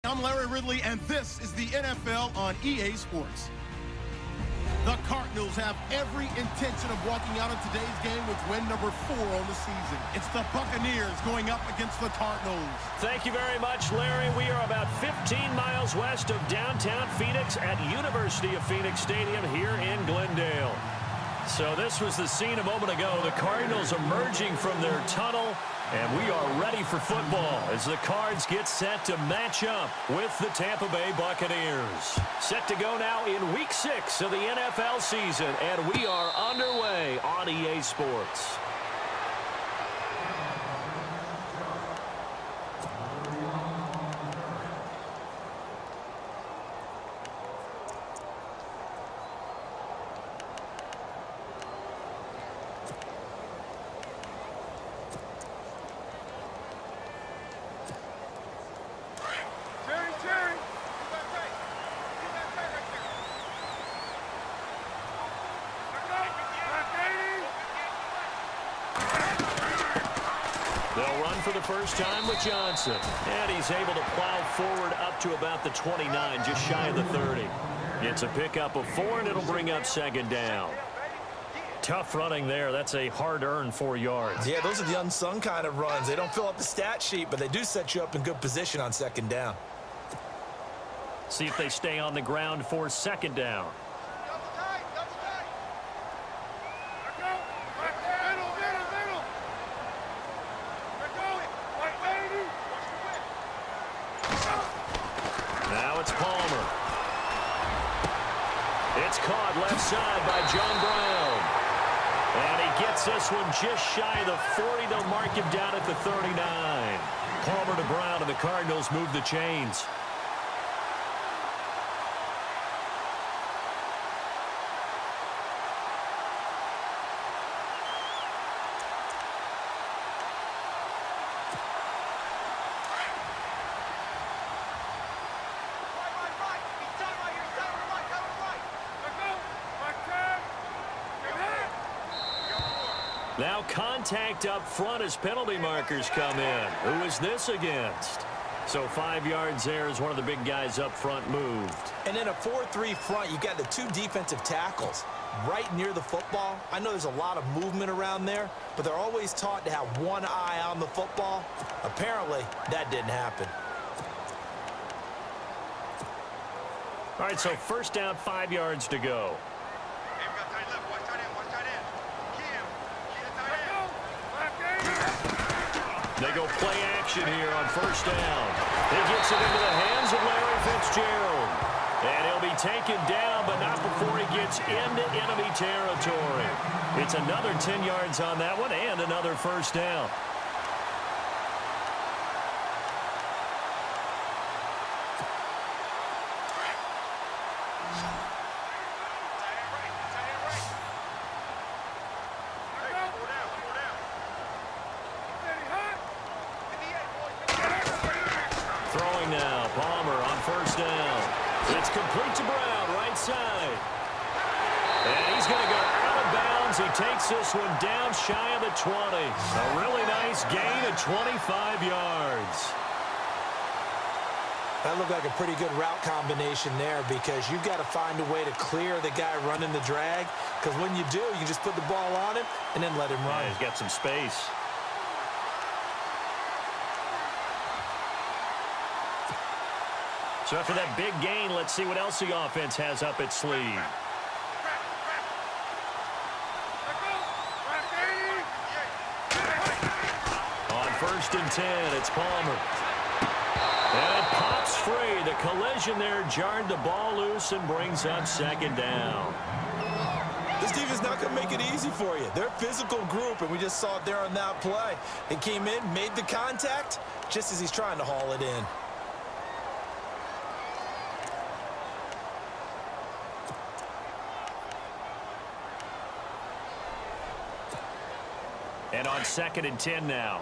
I'm Larry Ridley, and this is the NFL on EA Sports. The Cardinals have every intention of walking out of today's game with win number 4 on the season. It's the Buccaneers going up against the Cardinals. Thank you very much, Larry. We are about 15 miles west of downtown Phoenix at University of Phoenix Stadium here in Glendale. So this was the scene a moment ago. The Cardinals emerging from their tunnel, and we are ready for football as the Cards get set to match up with the Tampa Bay Buccaneers. Set to go now in Week 6 of the NFL season, and we are underway on EA Sports. They'll run for the first time with Johnson. And he's able to plow forward up to about the 29, just shy of the 30. It's a pickup of 4, and it'll bring up second down. Tough running there. That's a hard-earned 4 yards. Yeah, those are the unsung kind of runs. They don't fill up the stat sheet, but they do set you up in good position on second down. See if they stay on the ground for second down. Now it's Palmer. It's caught left side by John Brown. And he gets this one just shy of the 40. They'll mark him down at the 39. Palmer to Brown, and the Cardinals move the chains. Now contact up front as penalty markers come in. Who is this against? So 5 yards there as one of the big guys up front moved. And in a 4-3 front, you got the 2 defensive tackles right near the football. I know there's a lot of movement around there, but they're always taught to have one eye on the football. Apparently, that didn't happen. All right, so first down, 5 yards to go. They go play action here on first down. He gets it into the hands of Larry Fitzgerald. And he'll be taken down, but not before he gets into enemy territory. It's another 10 yards on that one and another first down. Throwing now, Palmer on first down. It's complete to Brown, right side. And he's going to go out of bounds. He takes this one down shy of the 20. A really nice gain of 25 yards. That looked like a pretty good route combination there because you've got to find a way to clear the guy running the drag, because when you do, you just put the ball on him and then let him run. Yeah, he's got some space. So after that big gain, let's see what else the offense has up its sleeve. On first and 10, it's Palmer. And it pops free. The collision there jarred the ball loose and brings up second down. This defense is not going to make it easy for you. They're a physical group, and we just saw it there on that play. They came in, made the contact, just as he's trying to haul it in. And on second and 10 now.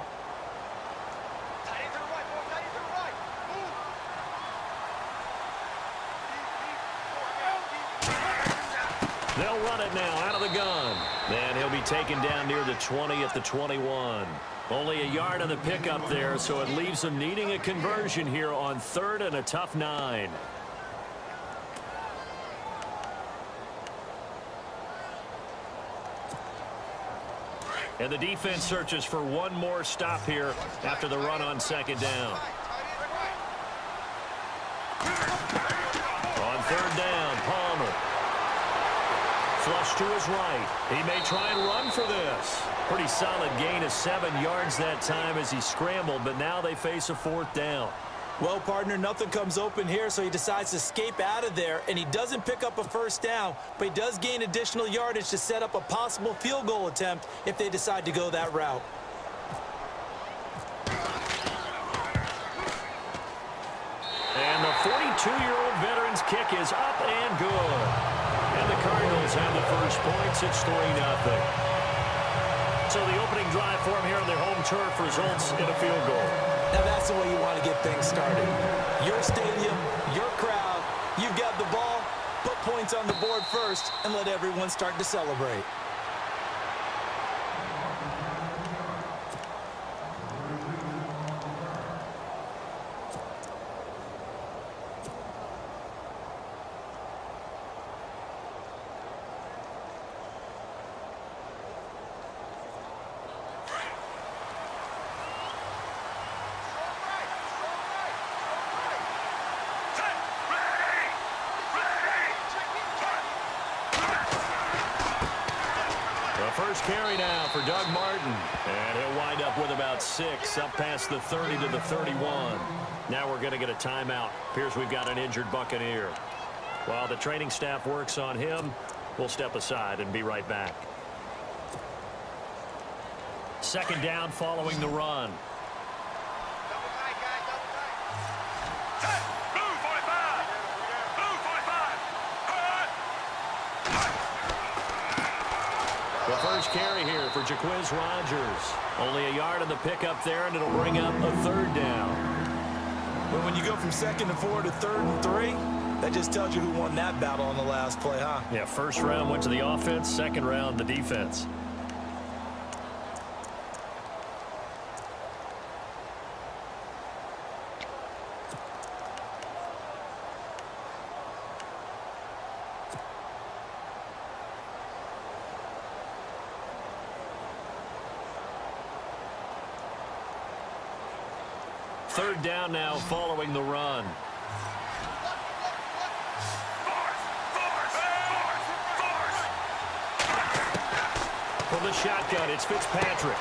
They'll run it now out of the gun. And he'll be taken down near the 20 at the 21. Only a yard on the pickup there, so it leaves them needing a conversion here on 3rd and a tough 9. And the defense searches for one more stop here after the run on 2nd down. On 3rd down, Palmer. Flush to his right. He may try and run for this. Pretty solid gain of 7 yards that time as he scrambled, but now they face a 4th down. Well, partner, nothing comes open here, so he decides to escape out of there, and he doesn't pick up a 1st down, but he does gain additional yardage to set up a possible field goal attempt if they decide to go that route. And the 42-year-old veteran's kick is up and good. And the Cardinals have the first points. It's 3-0. So the opening drive for him here on their home turf results in a field goal. Now that's the way you want to get things started. Your stadium, your crowd, you've got the ball, put points on the board first, and let everyone start to celebrate. First carry now for Doug Martin. And he'll wind up with about 6, up past the 30 to the 31. Now we're going to get a timeout. Appears we've got an injured Buccaneer. While the training staff works on him, we'll step aside and be right back. 2nd down following the run. The first carry here for Jaquiz Rodgers. Only a yard on the pickup there, and it'll bring up a 3rd down. Well, when you go from 2nd and 4 to 3rd and 3, that just tells you who won that battle on the last play, huh? Yeah, 1st round went to the offense, 2nd round the defense. Third down now following the run. For the shotgun, it's Fitzpatrick.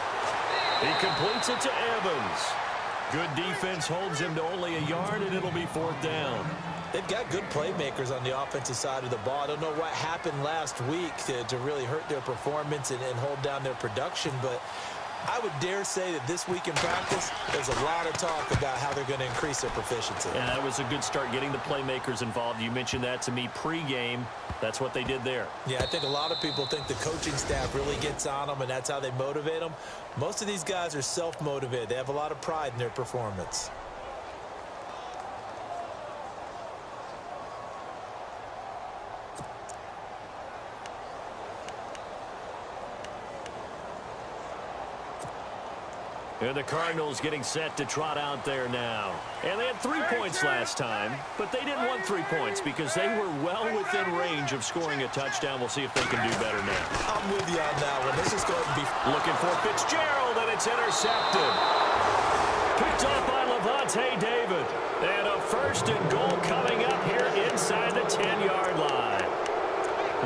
He completes it to Evans. Good defense holds him to only a yard, and it'll be 4th down. They've got good playmakers on the offensive side of the ball. I don't know what happened last week to really hurt their performance and hold down their production, but I would dare say that this week in practice, there's a lot of talk about how they're going to increase their proficiency. Yeah, that was a good start getting the playmakers involved. You mentioned that to me pregame. That's what they did there. Yeah, I think a lot of people think the coaching staff really gets on them, and that's how they motivate them. Most of these guys are self-motivated. They have a lot of pride in their performance. And the Cardinals getting set to trot out there now. And they had 3 points last time, but they didn't want 3 points because they were well within range of scoring a touchdown. We'll see if they can do better now. I'm with you on that one. This is going to be looking for Fitzgerald, and it's intercepted. Picked off by Levante David. And a 1st and goal coming up here inside the 10-yard line.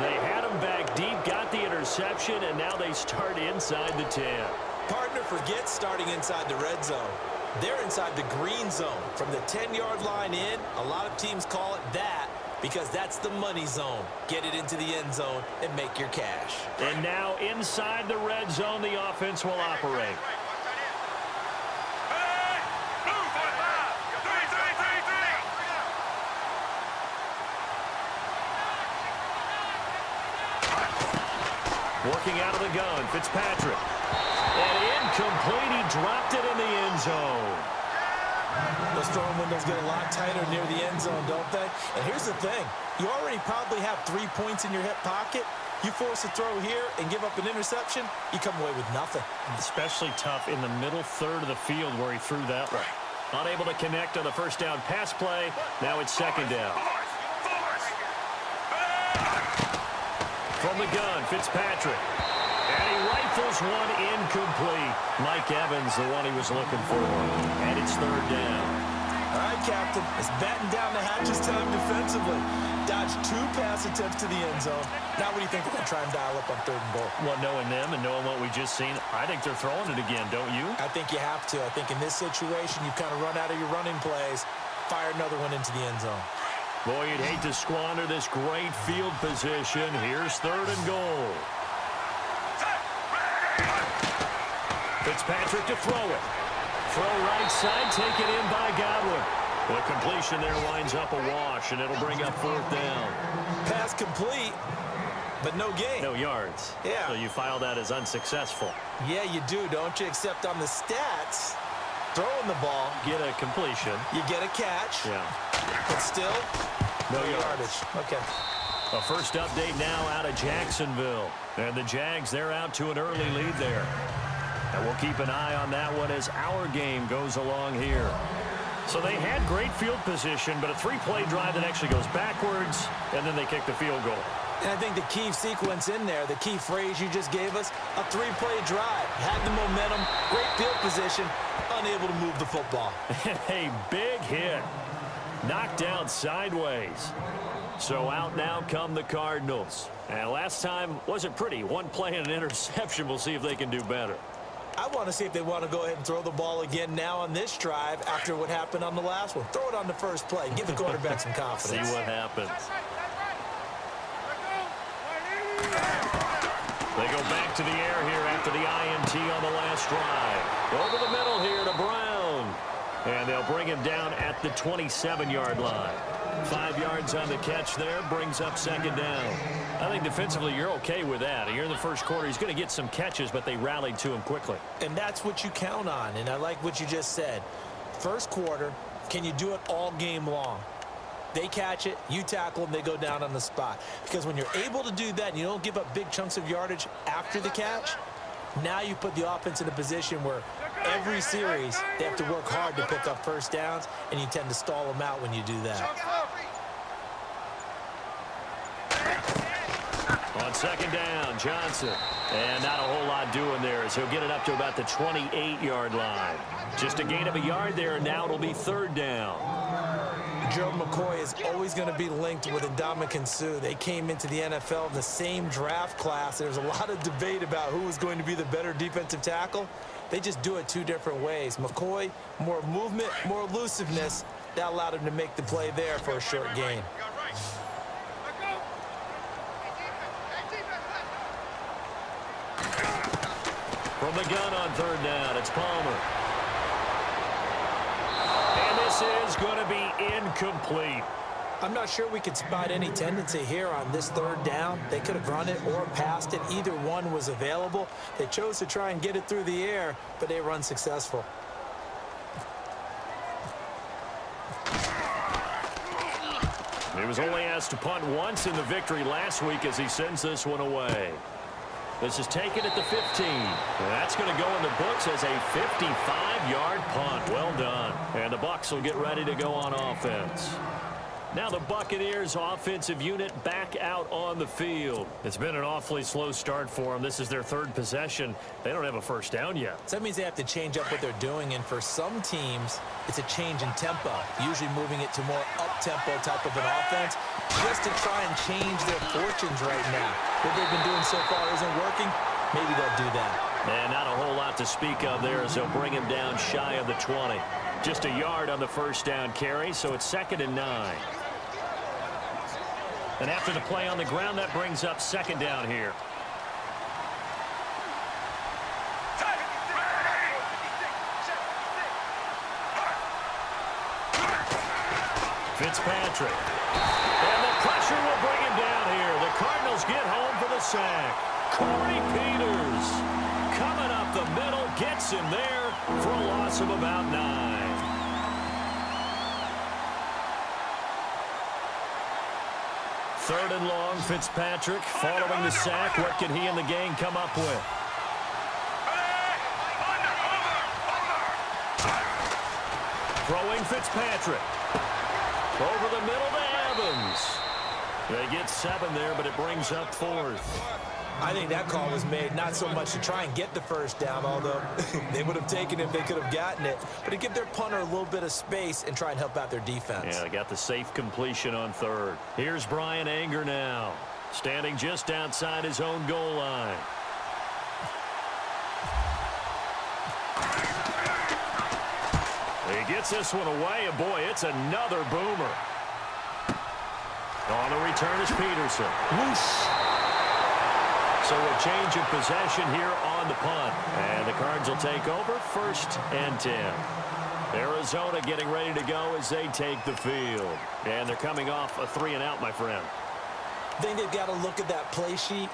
They had him back deep, got the interception, and now they start inside the 10. Partner, forget starting inside the red zone. They're inside the green zone. From the 10-yard line in, a lot of teams call it that because that's the money zone. Get it into the end zone and make your cash. And now inside the red zone, the offense will operate. Working out of the gun, Fitzpatrick. And incomplete, he dropped it in the end zone. Those throwing windows get a lot tighter near the end zone, don't they? And here's the thing. You already probably have 3 points in your hip pocket. You force a throw here and give up an interception, you come away with nothing. Especially tough in the middle third of the field where he threw that one. Unable to connect on the first down pass play. Now it's second down. From the gun, Fitzpatrick. And he rifles one incomplete. Mike Evans, the one he was looking for. And it's third down. All right, Captain. It's batten down the hatches time defensively. Dodged 2 pass attempts to the end zone. Now what do you think they're going to try and dial up on 3rd and goal? Well, knowing them and knowing what we just seen, I think they're throwing it again, don't you? I think you have to. I think in this situation, you kind of run out of your running plays, fire another one into the end zone. Boy, you'd hate to squander this great field position. Here's 3rd and goal. Fitzpatrick to throw it. Throw right side, taken in by Godwin. The completion there winds up a wash, and it'll bring up 4th down. Pass complete, but no gain. No yards. Yeah. So you file that as unsuccessful. Yeah, you do, don't you? Except on the stats, throwing the ball, Get a completion. you get a catch, Yeah. but still, No no yardage. yardage. Okay. A first update now out of Jacksonville. And the Jags, they're out to an early lead there. And we'll keep an eye on that one as our game goes along here. So they had great field position, but a 3-play drive that actually goes backwards, and then they kick the field goal. And I think the key sequence in there, the key phrase you just gave us, a 3-play drive. Had the momentum, great field position, unable to move the football. A big hit. Knocked down sideways. So out now come the Cardinals. And last time wasn't pretty. 1 play and an interception. We'll see if they can do better. I want to see if they want to go ahead and throw the ball again now on this drive after what happened on the last one. Throw it on the first play. Give the quarterback some confidence. See what happens. They go back to the air here after the INT on the last drive. Over the middle here to Brown. And they'll bring him down at the 27-yard line. 5 yards on the catch there, brings up 2nd down. I think defensively you're okay with that. Here in the first quarter, he's going to get some catches, but they rallied to him quickly. And that's what you count on, and I like what you just said. First quarter, can you do it all game long? They catch it, you tackle them, they go down on the spot. Because when you're able to do that and you don't give up big chunks of yardage after the catch, now you put the offense in a position where every series they have to work hard to pick up first downs, and you tend to stall them out when you do that. On 2nd down, Johnson. And not a whole lot doing there as he'll get it up to about the 28-yard line. Just a gain of a yard there, and now it'll be 3rd down. Gerald McCoy is always going to be linked with Ndamukong Suh. They came into the NFL in the same draft class. There's a lot of debate about who was going to be the better defensive tackle. They just do it 2 different ways. McCoy, more movement, more elusiveness. That allowed him to make the play there for a short gain. From the gun on 3rd down, it's Palmer. And this is going to be incomplete. I'm not sure we could spot any tendency here on this 3rd down. They could have run it or passed it. Either one was available. They chose to try and get it through the air, but they were unsuccessful. He was only asked to punt once in the victory last week as he sends this one away. This is taken at the 15. That's going to go in the books as a 55-yard punt. Well done. And the Bucs will get ready to go on offense. Now the Buccaneers offensive unit back out on the field. It's been an awfully slow start for them. This is their 3rd possession. They don't have a first down yet. So that means they have to change up what they're doing, and for some teams, it's a change in tempo, usually moving it to more up-tempo type of an offense, just to try and change their fortunes right now. What they've been doing so far isn't working. Maybe they'll do that. And not a whole lot to speak of there as they'll bring him down shy of the 20. Just a yard on the first down carry, so it's 2nd and 9. And after the play on the ground, that brings up 2nd down here. Fitzpatrick. And the pressure will bring him down here. The Cardinals get home for the sack. Corey Peters coming up the middle, gets him there for a loss of about 9. Third and long, Fitzpatrick following the sack. What can he and the gang come up with? Throwing Fitzpatrick. Over the middle to Evans. They get 7 there, but it brings up 4th. I think that call was made not so much to try and get the first down, although they would have taken it if they could have gotten it, but to give their punter a little bit of space and try and help out their defense. Yeah, they got the safe completion on 3rd. Here's Brian Anger now, standing just outside his own goal line. He gets this one away, and boy, it's another boomer. On the return is Peterson. Whoosh. So a change of possession here on the punt. And the Cards will take over 1st and 10. Arizona getting ready to go as they take the field. And they're coming off a 3-and-out, my friend. I think they've got to look at that play sheet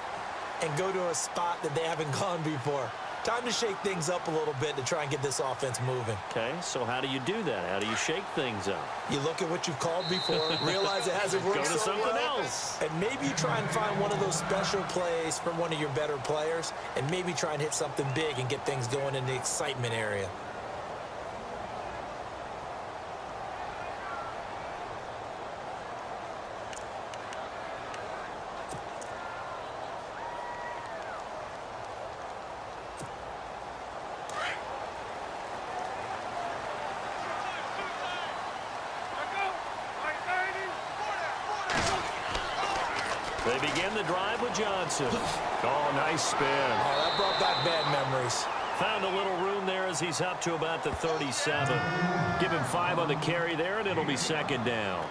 and go to a spot that they haven't gone before. Time to shake things up a little bit to try and get this offense moving. Okay, so how do you do that? How do you shake things up? You look at what you've called before, realize it hasn't worked Go to so something well, else. and maybe you try and find one of those special plays from one of your better players, and maybe try and hit something big and get things going in the excitement area. They begin the drive with Johnson. Oh, nice spin. Oh, that brought back bad memories. Found a little room there as he's up to about the 37. Give him 5 on the carry there, and it'll be 2nd down.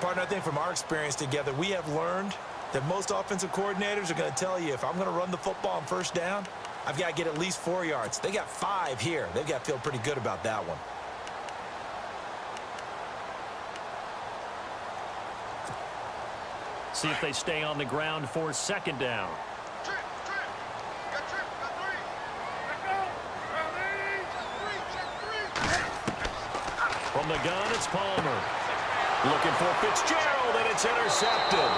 Partner, I think from our experience together, we have learned that most offensive coordinators are going to tell you, if I'm going to run the football on 1st down, I've got to get at least 4 yards. They got 5 here. They've got to feel pretty good about that one. See if they stay on the ground for 2nd down. From the gun, it's Palmer. Looking for Fitzgerald, and it's intercepted.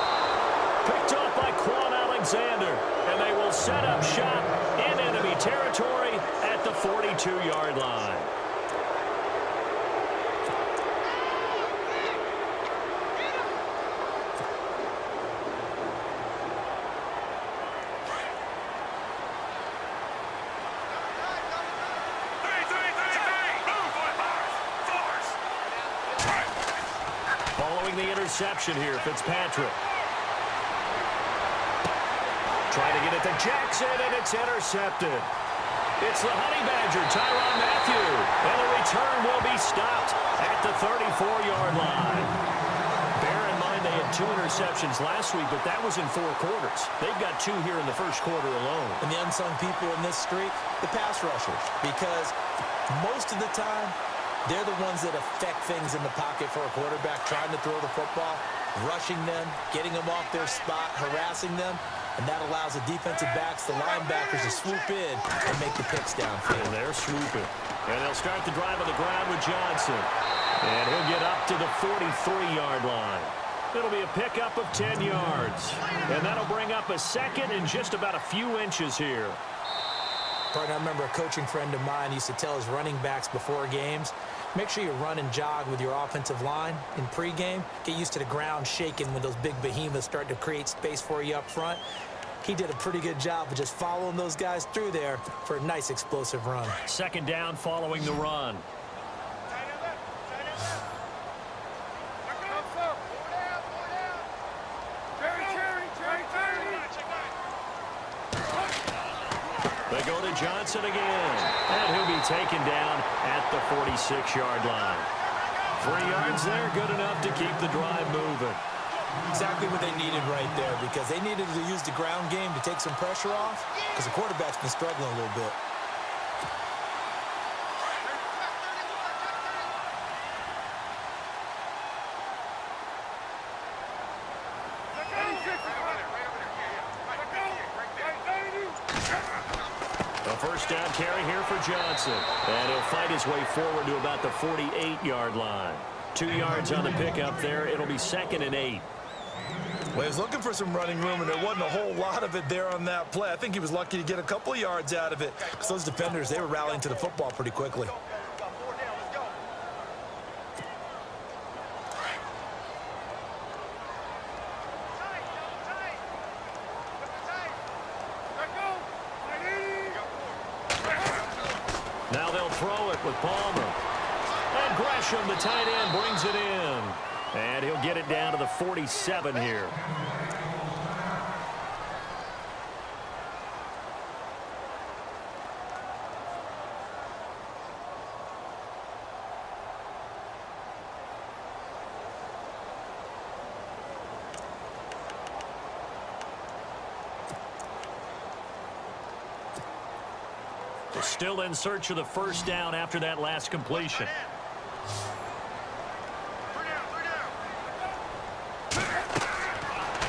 Picked off by Quan Alexander, and they will set up shop in enemy territory at the 42-yard line. The interception here, Fitzpatrick. Trying to get it to Jackson, and it's intercepted. It's the Honey Badger, Tyrann Mathieu, and the return will be stopped at the 34-yard line. Bear in mind they had 2 interceptions last week, but that was in 4 quarters. They've got 2 here in the 1st quarter alone. And the unsung people in this streak, the pass rushers, because most of the time, they're the ones that affect things in the pocket for a quarterback, trying to throw the football, rushing them, getting them off their spot, harassing them, and that allows the defensive backs, the linebackers, to swoop in and make the picks downfield. And they're swooping. And they'll start the drive on the ground with Johnson. And he'll get up to the 43-yard line. It'll be a pickup of 10 yards. And that'll bring up a 2nd and just about a few inches here. Partner, I remember a coaching friend of mine used to tell his running backs before games, make sure you run and jog with your offensive line in pregame. Get used to the ground shaking when those big behemoths start to create space for you up front. He did a pretty good job of just following those guys through there for a nice explosive run. 2nd down following the run. They go to Johnson again, and he'll be taken down at the 46-yard line. 3 yards there, good enough to keep the drive moving. Exactly what they needed right there, because they needed to use the ground game to take some pressure off, because the quarterback's been struggling a little bit. First down carry here for Johnson. And he'll fight his way forward to about the 48-yard line. 2 yards on the pickup there. It'll be 2nd and 8. Well, he was looking for some running room, and there wasn't a whole lot of it there on that play. I think he was lucky to get a couple of yards out of it because those defenders, they were rallying to the football pretty quickly. Now they'll throw it with Palmer. And Gresham, the tight end, brings it in. And he'll get it down to the 47 here. Still in search of the first down after that last completion.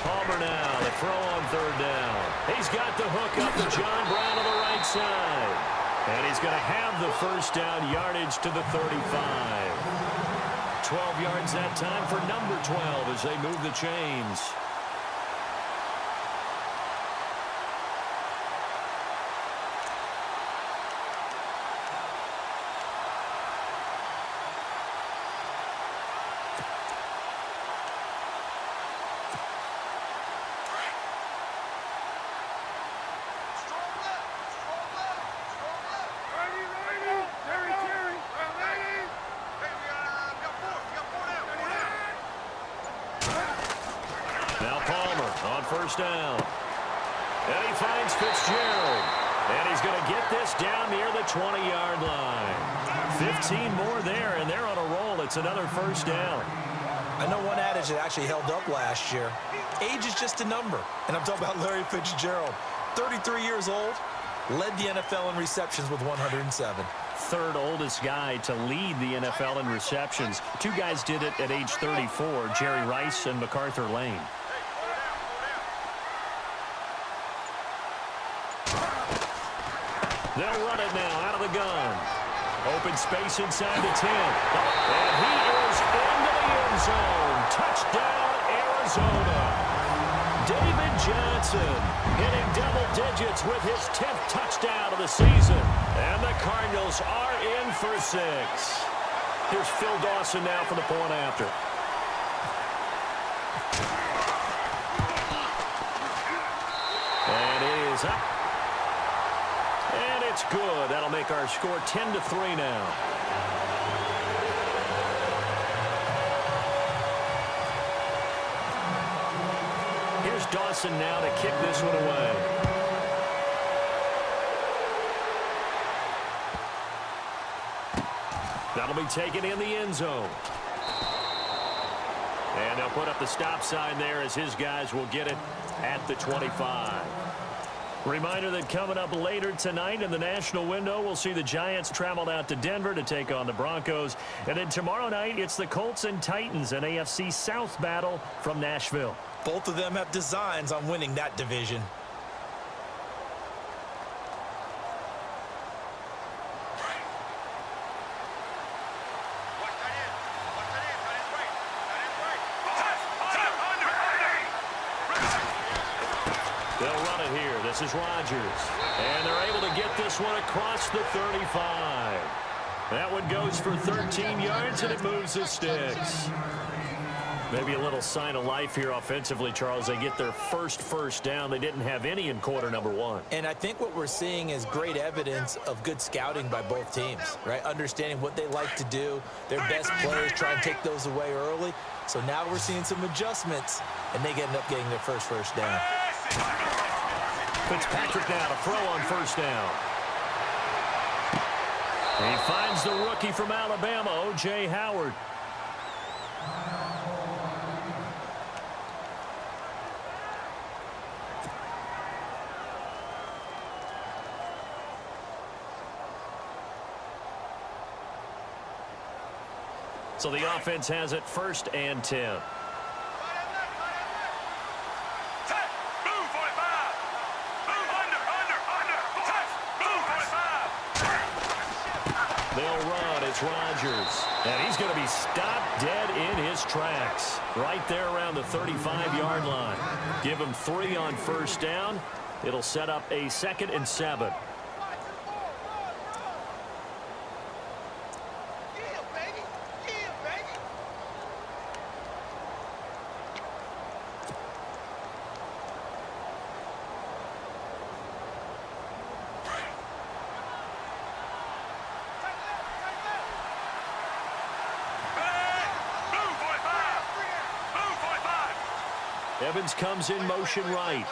Palmer now, the throw on third down. He's got the hook up to John Brown on the right side. And he's going to have the first down yardage to the 35. 12 yards that time for number 12 as they move the chains. Now Palmer on first down. And he finds Fitzgerald. And he's going to get this down near the 20-yard line. 15 more there, and they're on a roll. It's another first down. I know one adage that actually held up last year. Age is just a number. And I'm talking about Larry Fitzgerald. 33 years old, led the NFL in receptions with 107. Third oldest guy to lead the NFL in receptions. Two guys did it at age 34, Jerry Rice and MacArthur Lane. They'll run it now out of the gun. Open space inside the 10. And he is into the end zone. Touchdown, Arizona. David Johnson hitting double digits with his 10th touchdown of the season. And the Cardinals are in for 6. Here's Phil Dawson now for the point after. And it is up. And it's good. That'll make our score 10-3 now. Here's Dawson now to kick this one away. That'll be taken in the end zone. And they'll put up the stop sign there as his guys will get it at the 25. Reminder that coming up later tonight in the national window, we'll see the Giants travel out to Denver to take on the Broncos. And then tomorrow night, it's the Colts and Titans, an AFC South battle from Nashville. Both of them have designs on winning that division. They'll run it here. This is Rodgers. And they're able to get this one across the 35. That one goes for 13 yards, and it moves the sticks. Maybe a little sign of life here offensively, Charles. They get their first down. They didn't have any in quarter number 1. And I think what we're seeing is great evidence of good scouting by both teams, right? Understanding what they like to do. Their best players try and take those away early. So now we're seeing some adjustments, and they end up getting their first down. Fitzpatrick now to throw on first down. He finds the rookie from Alabama, O.J. Howard. So the offense has it 1st and 10. They'll run. It's Rodgers. And he's going to be stopped dead in his tracks. right there around the 35-yard line. Give him 3 on first down. It'll set up a 2nd and 7. Evans comes in motion right.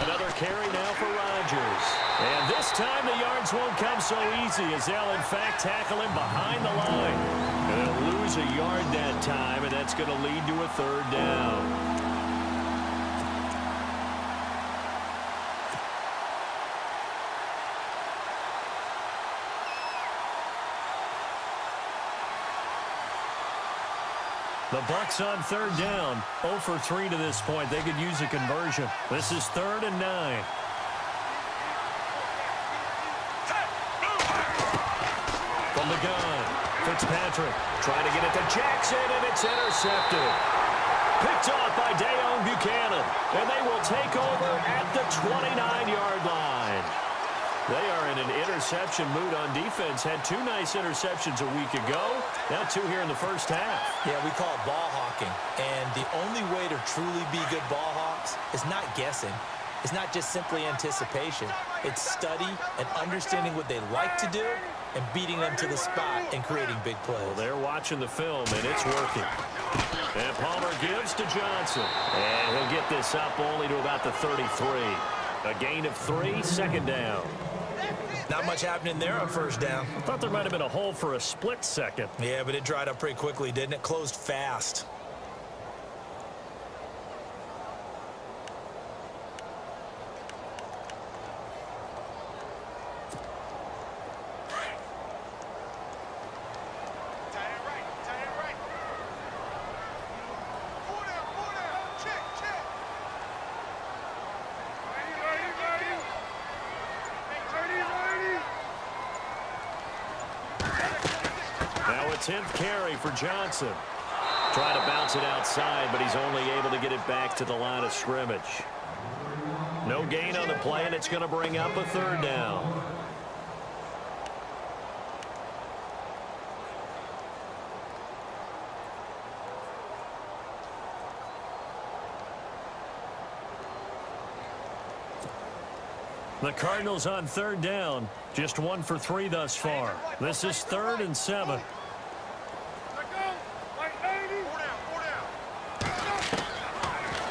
Another carry now for Rodgers. And this time the yards won't come so easy as they'll in fact tackle him behind the line. And they'll lose a yard that time, and that's going to lead to a 3rd down. The Bucs on 3rd down. 0 for 3 to this point. They could use a conversion. This is 3rd and 9. From the gun, Fitzpatrick trying to get it to Jackson, and it's intercepted. Picked off by Dayon Buchanan, and they will take over at the 29-yard line. They are in an interception mood on defense. Had 2 nice interceptions a week ago. Now 2 here in the first half. Yeah, we call it ball hawking. And the only way to truly be good ball hawks is not guessing. It's not just simply anticipation. It's study and understanding what they like to do and beating them to the spot and creating big plays. Well, they're watching the film, and it's working. And Palmer gives to Johnson. And he'll get this up only to about the 33. A gain of 3, 2nd down. Not much happening there on first down. I thought there might have been a hole for a split second. Yeah, but it dried up pretty quickly, didn't it? Closed fast. Now a 10th carry for Johnson. Trying to bounce it outside, but he's only able to get it back to the line of scrimmage. No gain on the play, and it's going to bring up a 3rd down. The Cardinals on 3rd down. Just 1 for 3 thus far. This is 3rd and 7.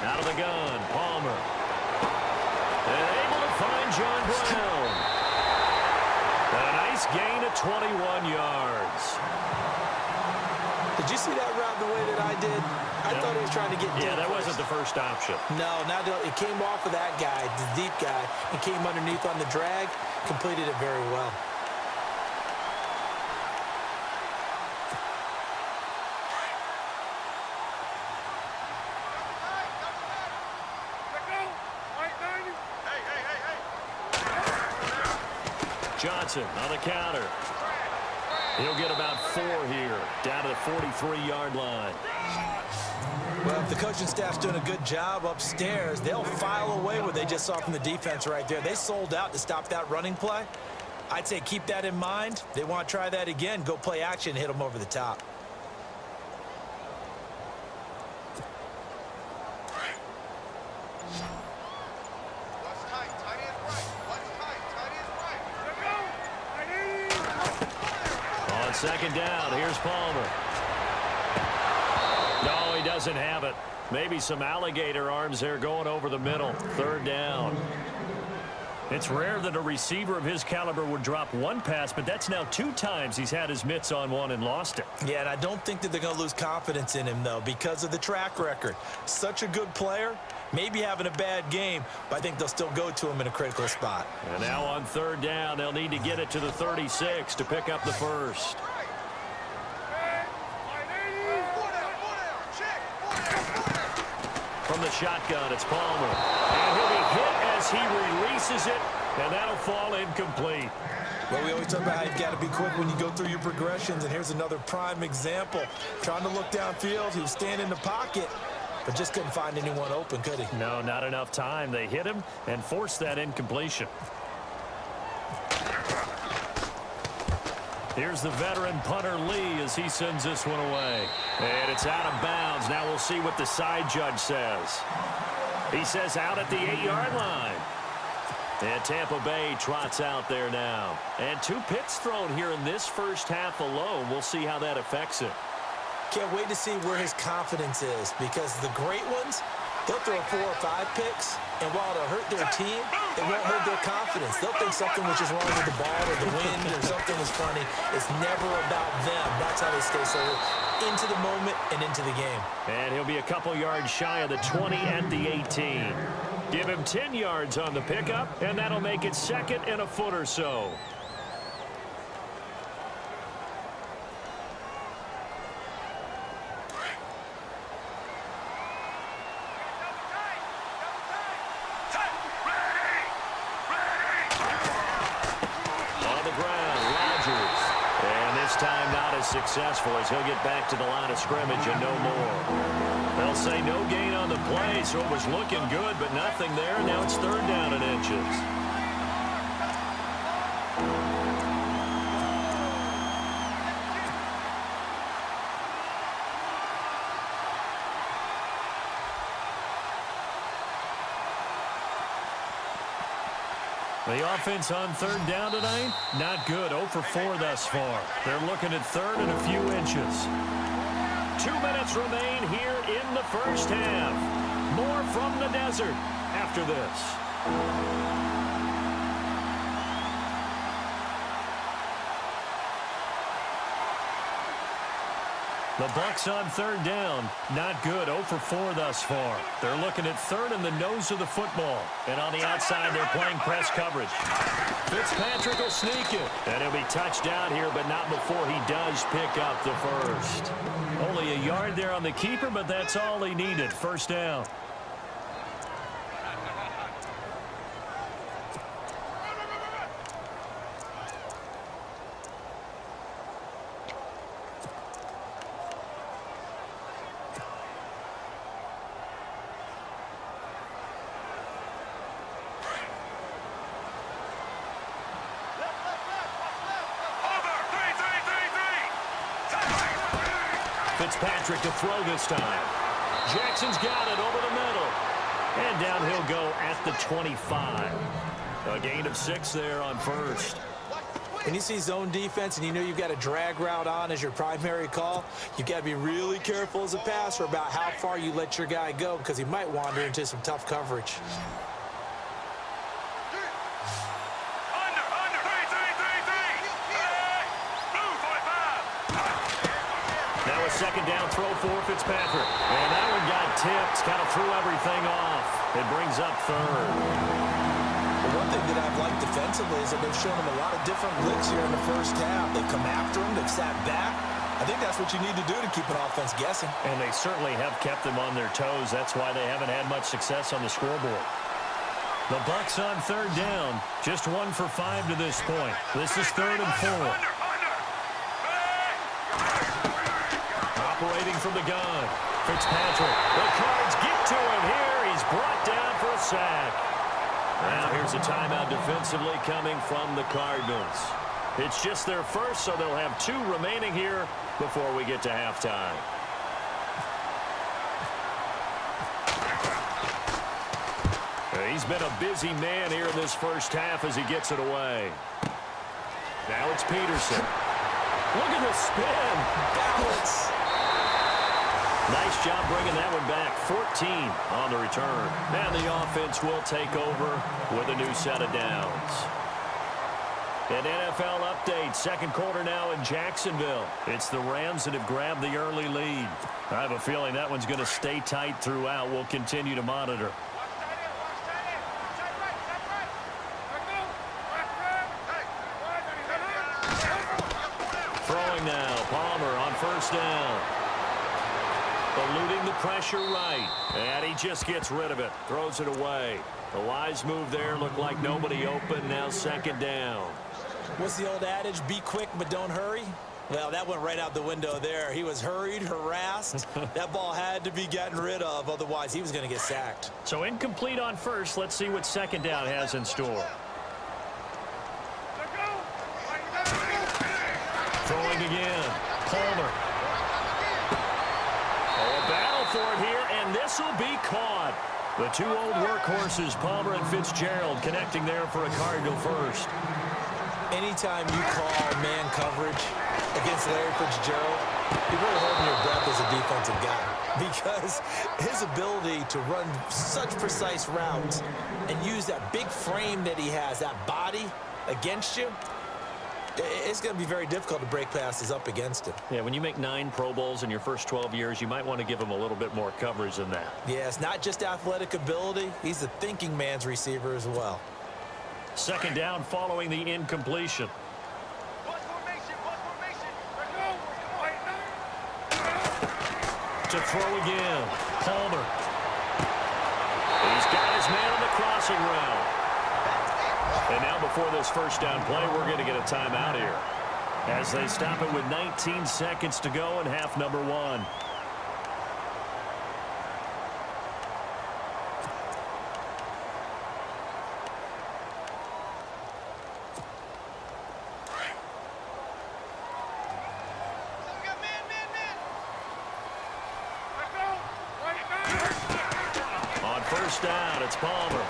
Out of the gun, Palmer. And able to find John Brown. A nice gain of 21 yards. Did you see that route the way that I did? I thought he was trying to get deep. Yeah, that wasn't the first option. No, it came off of that guy, the deep guy, and came underneath on the drag, completed it very well. Johnson on the counter. He'll get about 4 here, down to the 43-yard line. Well, if the coaching staff's doing a good job upstairs, they'll file away what they just saw from the defense right there. They sold out to stop that running play. I'd say keep that in mind. They want to try that again. Go play action, hit them over the top. On 2nd down, here's Palmer. No, he doesn't have it. Maybe some alligator arms there going over the middle. 3rd down. It's rare that a receiver of his caliber would drop 1 pass, but that's now 2 times he's had his mitts on one and lost it. Yeah, and I don't think that they're going to lose confidence in him, though, because of the track record. Such a good player, maybe having a bad game, but I think they'll still go to him in a critical spot. And now on 3rd down, they'll need to get it to the 36 to pick up the first. From the shotgun, it's Palmer. And he'll be hit as he releases it, and that'll fall incomplete. Well, we always talk about how you've got to be quick when you go through your progressions, and here's another prime example. Trying to look downfield, he was standing in the pocket, but just couldn't find anyone open, could he? No, not enough time. They hit him and forced that incompletion. Here's the veteran punter Lee as he sends this one away. And it's out of bounds. Now we'll see what the side judge says. He says out at the 8-yard line. And Tampa Bay trots out there now. And 2 picks thrown here in this first half alone. We'll see how that affects it. Can't wait to see where his confidence is, because the great ones, they'll throw 4 or 5 picks, and while it'll hurt their team, it won't hurt their confidence. They'll think something was just wrong with the ball or the wind or something was funny. It's never about them. That's how they stay so into the moment and into the game. And he'll be a couple yards shy of the 20 at the 18. Give him 10 yards on the pickup, and that'll make it 2nd and a foot or so. Time not as successful as he'll get back to the line of scrimmage and no more. They'll say no gain on the play, so it was looking good, but nothing there. Now it's 3rd down and inches. The offense on 3rd down tonight, not good. 0 for 4 thus far. They're looking at 3rd and a few inches. 2 minutes remain here in the first half. More from the desert after this. The Bucs on 3rd down. Not good. 0 for 4 thus far. They're looking at 3rd and the nose of the football. And on the outside, they're playing press coverage. Fitzpatrick will sneak it. And he'll be touched down here, but not before he does pick up the first. Only a yard there on the keeper, but that's all he needed. 1st down. Fitzpatrick to throw this time. Jackson's got it over the middle. And down he'll go at the 25. A gain of 6 there on 1st. When you see zone defense and you know you've got a drag route on as your primary call, you've got to be really careful as a passer about how far you let your guy go, because he might wander into some tough coverage. Now a 2nd down throw for Fitzpatrick. And that one got tipped, kind of threw everything off. It brings up 3rd. Well, one thing that I've liked defensively is that they've shown him a lot of different looks here in the first half. They've come after him. They've sat back. I think that's what you need to do to keep an offense guessing. And they certainly have kept them on their toes. That's why they haven't had much success on the scoreboard. The Bucs on 3rd down. Just 1 for 5 to this point. This is 3rd and 4. Operating from the gun. Fitzpatrick. The Cards get to him here. He's brought down for a sack. Now here's a timeout defensively coming from the Cardinals. It's just their first, so they'll have 2 remaining here before we get to halftime. He's been a busy man here in this first half as he gets it away. Now it's Peterson. Look at the spin. Balance. Nice job bringing that one back. 14 on the return. And the offense will take over with a new set of downs. An NFL update. 2nd quarter now in Jacksonville. It's the Rams that have grabbed the early lead. I have a feeling that one's going to stay tight throughout. We'll continue to monitor. Throwing now. Palmer on 1st down. Eluding the pressure right. And he just gets rid of it. Throws it away. The wise move there. Looked like nobody open. Now 2nd down. What's the old adage? Be quick, but don't hurry. Well, that went right out the window there. He was hurried, harassed. That ball had to be gotten rid of, otherwise he was going to get sacked. So incomplete on first. Let's see what second down has in store. Throwing again. Palmer. Oh, a battle for it here, and this will be caught. The two old workhorses, Palmer and Fitzgerald, connecting there for a Cardinal first. Anytime you call man coverage against Larry Fitzgerald, you're really holding your breath as a defensive guy, because his ability to run such precise routes and use that big frame that he has, that body against you, it's going to be very difficult to break passes up against him. Yeah, when you make 9 Pro Bowls in your first 12 years, you might want to give him a little bit more coverage than that. Yeah, it's not just athletic ability. He's a thinking man's receiver as well. Second down following the incompletion. To throw again. Palmer. He's got his man on the crossing route. And now before this first down play, we're going to get a timeout here, as they stop it with 19 seconds to go in half number 1. On first down, it's Palmer.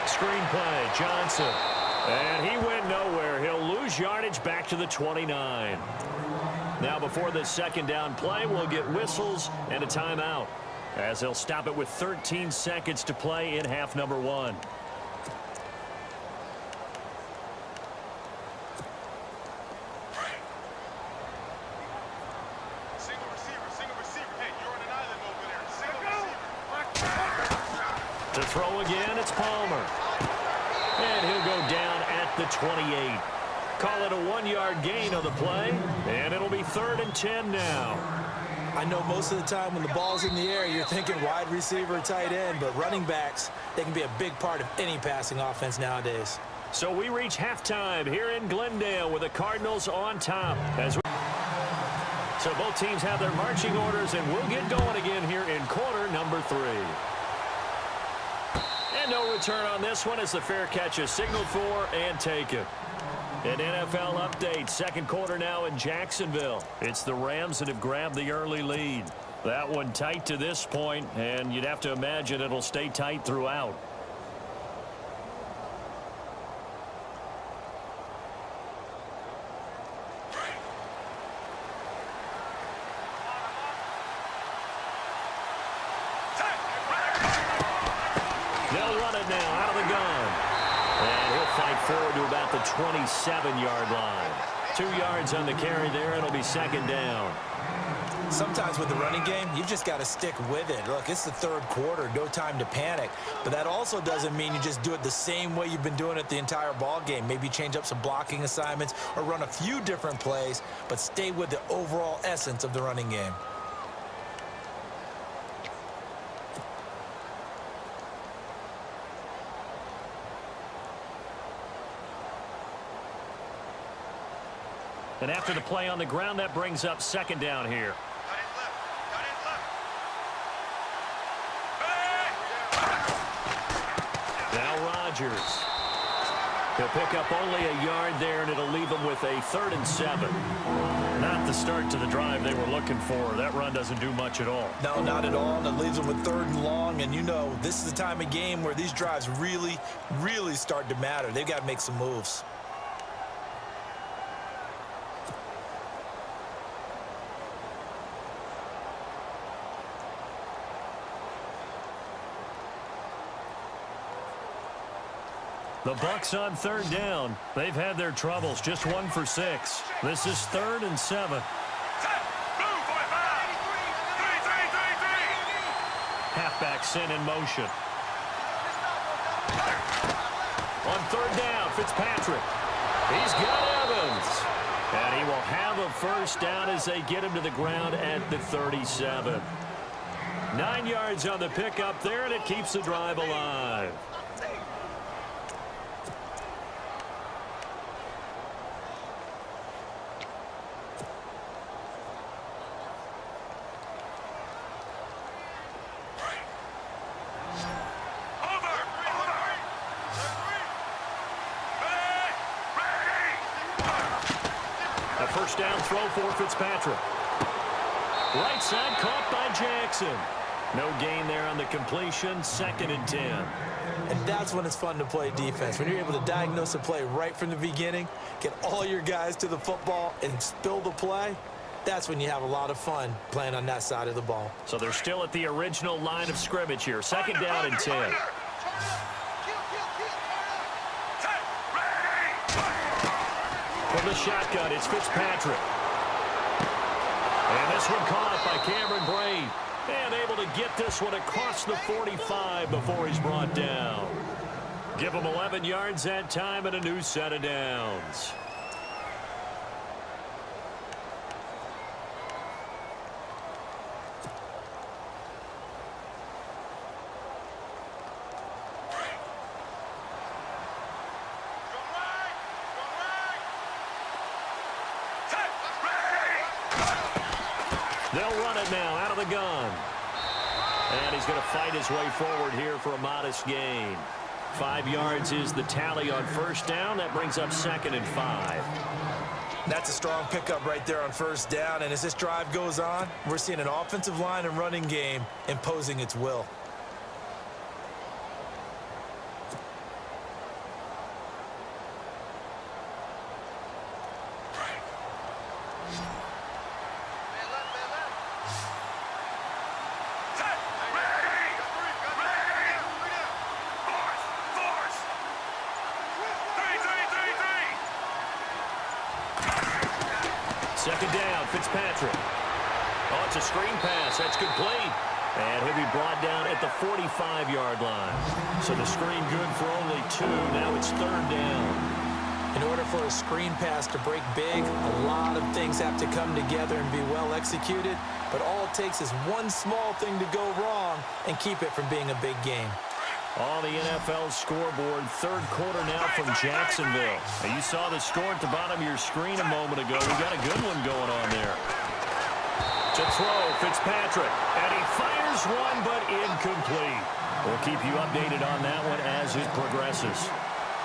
Screenplay, Johnson. And he went nowhere. He'll lose yardage back to the 29. Now before this second down play, we'll get whistles and a timeout, as they'll stop it with 13 seconds to play in half number 1. To throw again, it's Palmer. And he'll go down at the 28. Call it a 1-yard gain on the play, and it'll be 3rd and 10 now. I know most of the time when the ball's in the air, you're thinking wide receiver, tight end, but running backs, they can be a big part of any passing offense nowadays. So we reach halftime here in Glendale with the Cardinals on top. So both teams have their marching orders, and we'll get going again here in quarter number 3. And no return on this one as the fair catch is signaled for and taken. An NFL update, second quarter now in Jacksonville. It's the Rams that have grabbed the early lead. That one tight to this point, and you'd have to imagine it'll stay tight throughout. They'll run it now out of the gun. And he'll fight forward to about the 27-yard line. 2 yards on the carry there, and it'll be second down. Sometimes with the running game, you've just got to stick with it. Look, it's the third quarter, no time to panic. But that also doesn't mean you just do it the same way you've been doing it the entire ball game. Maybe change up some blocking assignments or run a few different plays, but stay with the overall essence of the running game. And after the play on the ground, that brings up second down here. Now Rodgers. He'll pick up only a yard there, and it'll leave him with a 3rd and 7. Not the start to the drive they were looking for. That run doesn't do much at all. No, not at all. And it leaves them with 3rd and long. And you know, this is the time of game where these drives really, really start to matter. They've got to make some moves. The Bucs on 3rd down. They've had their troubles, just 1 for 6. This is 3rd and 7. Halfback sent in motion. On 3rd down, Fitzpatrick. He's got Evans. And he will have a first down as they get him to the ground at the 37. 9 yards on the pickup there, and it keeps the drive alive. first down throw for Fitzpatrick. Right side caught by Jackson. No gain there on the completion. 2nd and 10. And that's when it's fun to play defense. When you're able to diagnose a play right from the beginning, get all your guys to the football, and spill the play, that's when you have a lot of fun playing on that side of the ball. So they're still at the original line of scrimmage here. 2nd down and 10. From the shotgun, it's Fitzpatrick. And this one caught by Cameron Braid. And able to get this one across the 45 before he's brought down. Give him 11 yards that time and a new set of downs. They'll run it now out of the gun. And he's going to fight his way forward here for a modest gain. 5 yards is the tally on first down. That brings up 2nd and 5. That's a strong pickup right there on first down. And as this drive goes on, we're seeing an offensive line and running game imposing its will. Second down, Fitzpatrick. Oh, it's a screen pass. That's complete. And he'll be brought down at the 45-yard line. So the screen good for only 2. Now it's 3rd down. In order for a screen pass to break big, a lot of things have to come together and be well executed. But all it takes is one small thing to go wrong and keep it from being a big game. On the NFL scoreboard, 3rd quarter now from Jacksonville. And you saw the score at the bottom of your screen a moment ago. We got a good one going on there. To throw, Fitzpatrick. And he fires one, but incomplete. We'll keep you updated on that one as it progresses.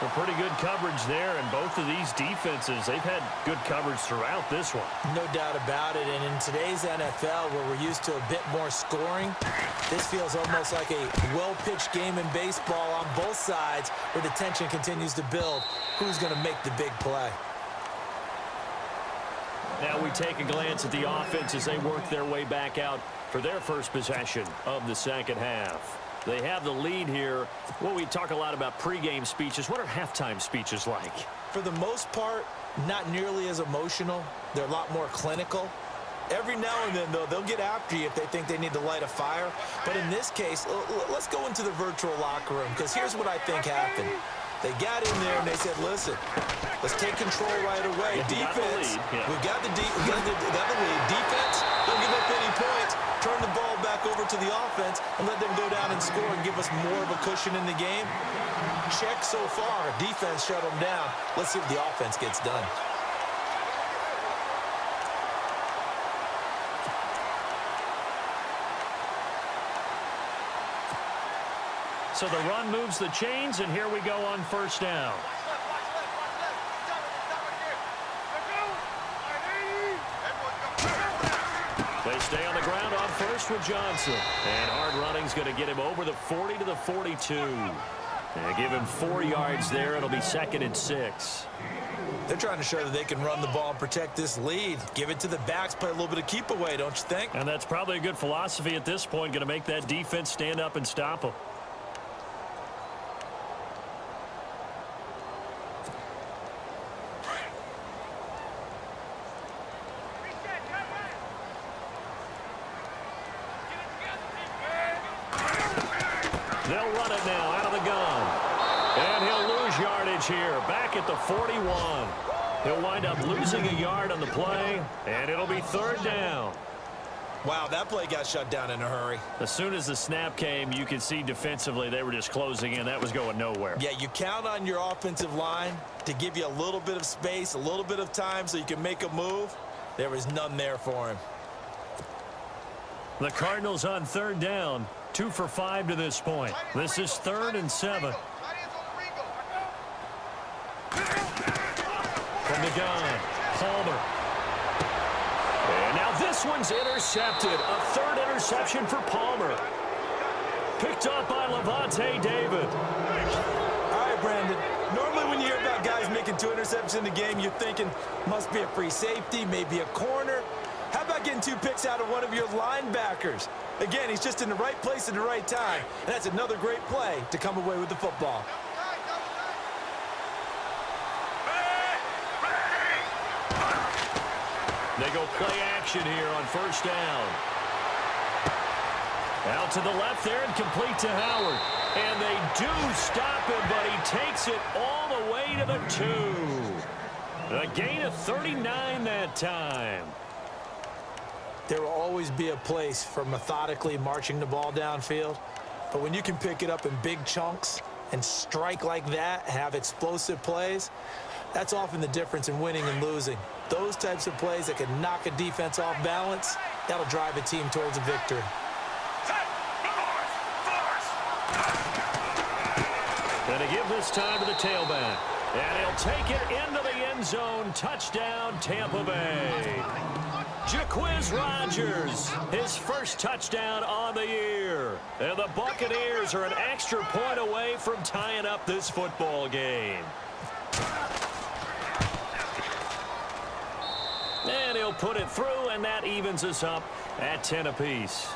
Well, pretty good coverage there, and both of these defenses, they've had good coverage throughout this one. No doubt about it, and in today's NFL, where we're used to a bit more scoring, this feels almost like a well-pitched game in baseball on both sides, where the tension continues to build. Who's going to make the big play? Now we take a glance at the offense as they work their way back out for their first possession of the second half. They have the lead here. Well, we talk a lot about pregame speeches. What are halftime speeches like? For the most part, not nearly as emotional. They're a lot more clinical. Every now and then, though, they'll get after you if they think they need to light a fire. But in this case, let's go into the virtual locker room, because here's what I think happened. They got in there and they said, listen, let's take control right away. Defense, we've got the lead. Defense, don't give up any points. Turn the ball back over to the offense and let them go down and score and give us more of a cushion in the game. Check so far. Defense shut them down. Let's see if the offense gets done. So the run moves the chains, and here we go on first down. They stay on the ground on first with Johnson. And hard running's going to get him over the 40 to the 42. They give him 4 yards there. It'll be 2nd and 6. They're trying to show that they can run the ball and protect this lead. Give it to the backs, play a little bit of keep away, don't you think? And that's probably a good philosophy at this point, going to make that defense stand up and stop them. They'll run it now out of the gun. And he'll lose yardage here. Back at the 41. He'll wind up losing a yard on the play, and it'll be 3rd down. Wow, that play got shut down in a hurry. As soon as the snap came, you could see defensively they were just closing in. That was going nowhere. Yeah, you count on your offensive line to give you a little bit of space, a little bit of time so you can make a move. There was none there for him. The Cardinals on 3rd down. 2 for 5 to this point. This is 3rd and 7. From the gun, Palmer. this one's intercepted. A third interception for Palmer. Picked up by Levante David. All right, Brandon. Normally when you hear about guys making 2 interceptions in the game, you're thinking must be a free safety, maybe a corner. How about getting 2 picks out of one of your linebackers? Again, he's just in the right place at the right time. And that's another great play to come away with the football. They go play action here on first down. Out to the left there and complete to Howard. And they do stop him, but he takes it all the way to the 2. A gain of 39 that time. There will always be a place for methodically marching the ball downfield. But when you can pick it up in big chunks and strike like that, have explosive plays, that's often the difference in winning and losing. Those types of plays that can knock a defense off balance, that'll drive a team towards a victory. And to give this time to the tailback. And he'll take it into the end zone. Touchdown, Tampa Bay. Jaquiz Rodgers, his first touchdown on the year. And the Buccaneers are an extra point away from tying up this football game. And he'll put it through, and that evens us up at 10 apiece.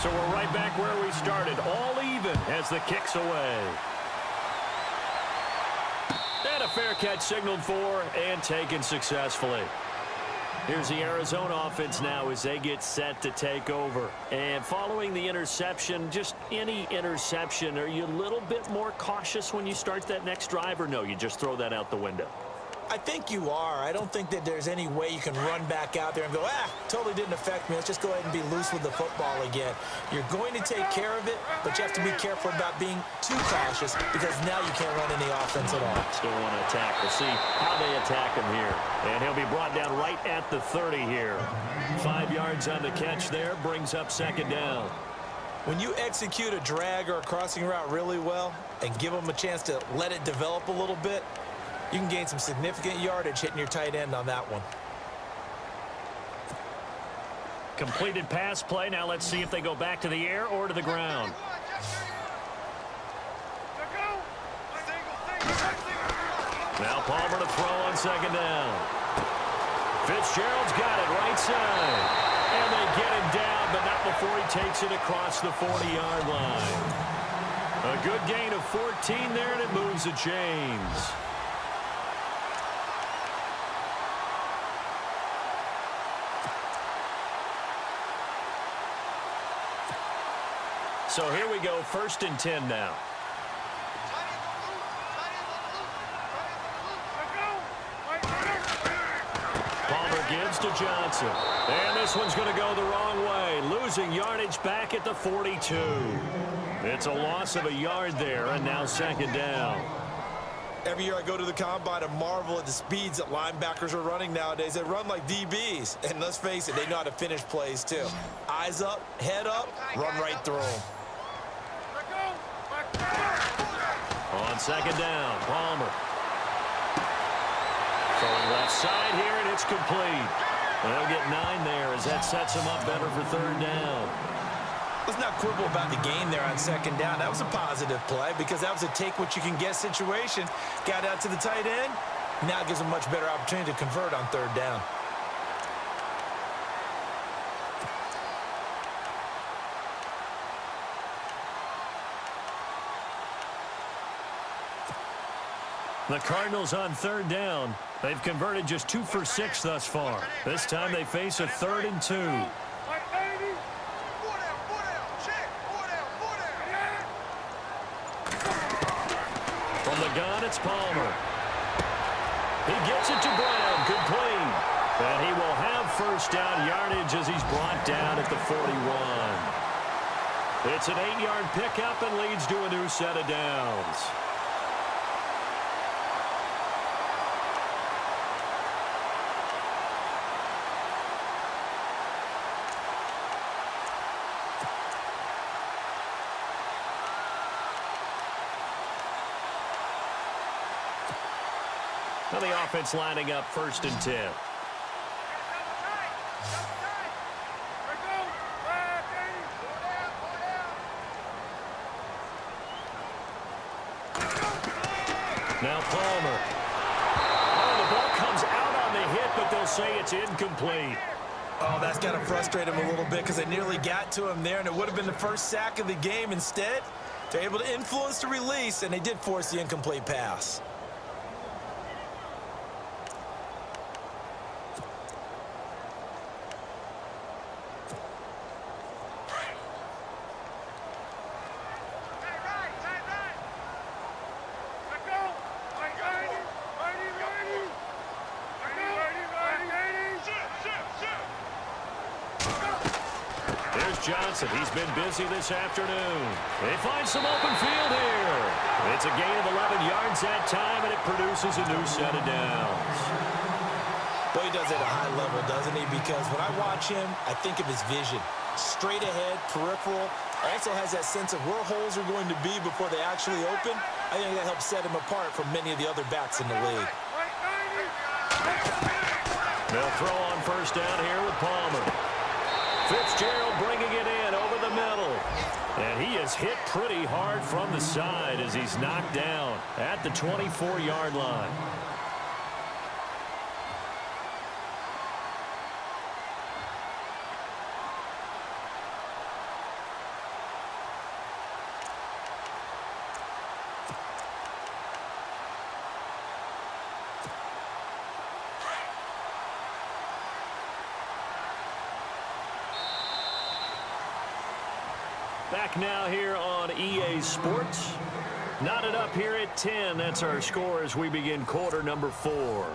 So we're right back where we started, all even as the kick's away. And a fair catch signaled for and taken successfully. Here's the Arizona offense now as they get set to take over. And following the interception, just any interception, are you a little bit more cautious when you start that next drive, or no, you just throw that out the window? I think you are. I don't think that there's any way you can run back out there and go, totally didn't affect me. Let's just go ahead and be loose with the football again. You're going to take care of it, but you have to be careful about being too cautious because now you can't run any offense at all. Still want to attack. We'll see how they attack him here. And he'll be brought down right at the 30 here. 5 yards on the catch there, brings up second down. When you execute a drag or a crossing route really well and give them a chance to let it develop a little bit, you can gain some significant yardage hitting your tight end on that one. Completed pass play. Now let's see if they go back to the air or to the ground. Now Palmer to throw on second down. Fitzgerald's got it right side. And they get him down, but not before he takes it across the 40-yard line. A good gain of 14 there, and it moves the chains. So here we go, 1st and 10 now. Palmer gives to Johnson. And this one's going to go the wrong way. Losing yardage back at the 42. It's a loss of a yard there, and now second down. Every year I go to the combine and marvel at the speeds that linebackers are running nowadays. They run like DBs. And let's face it, they know how to finish plays too. Eyes up, head up, run right through them. On second down, Palmer. Throwing left side here, and it's complete. They'll get 9 there as that sets them up better for third down. Let's not quibble about the gain there on second down. That was a positive play because that was a take-what-you-can-get situation. Got out to the tight end. Now it gives them a much better opportunity to convert on third down. The Cardinals on third down. They've converted just 2 for 6 thus far. This time they face a 3rd and 2. From the gun, it's Palmer. He gets it to Brown, complete. And he will have first down yardage as he's brought down at the 41. It's an 8-yard pickup and leads to a new set of downs. Now the offense lining up 1st and 10. Now Palmer. Oh, the ball comes out on the hit, but they'll say it's incomplete. Oh, that's got to frustrate him a little bit because they nearly got to him there, and it would have been the first sack of the game. Instead, they're able to influence the release, and they did force the incomplete pass. Johnson, he's been busy this afternoon. They find some open field here. It's a gain of 11 yards that time, and it produces a new set of downs. Well, he does it at a high level, doesn't he? Because when I watch him, I think of his vision. Straight ahead, peripheral. Also has that sense of where holes are going to be before they actually open. I think that helps set him apart from many of the other backs in the league. They'll throw on 1st down here with Palmer. Fitzgerald bringing it in over the middle. And he is hit pretty hard from the side as he's knocked down at the 24-yard line. Back now here on EA Sports. Knotted up here at 10. That's our score as we begin quarter number 4.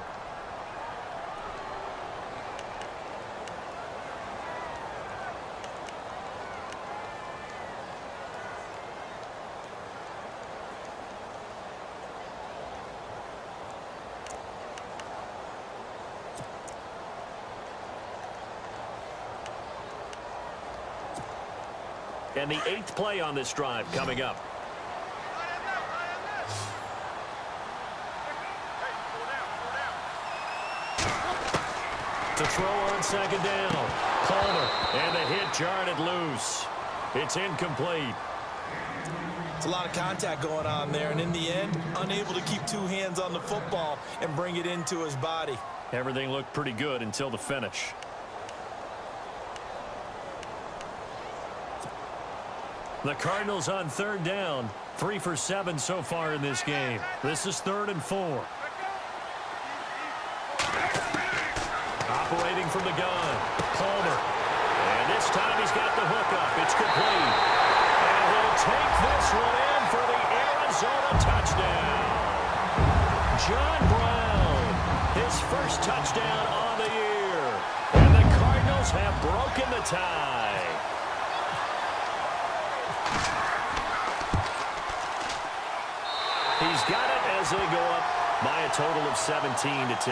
And the 8th play on this drive coming up. To throw on 2nd down. Palmer. And the hit jarred it loose. It's incomplete. It's a lot of contact going on there. And in the end, unable to keep 2 hands on the football and bring it into his body. Everything looked pretty good until the finish. The Cardinals on 3rd down. 3 for 7 so far in this game. This is 3rd and 4. Operating from the gun. Palmer. And this time he's got the hookup. It's complete. And he'll take this one in for the Arizona touchdown. John Brown. His first touchdown on the year. And the Cardinals have broken the tie. He's got it as they go up by a total of 17-10.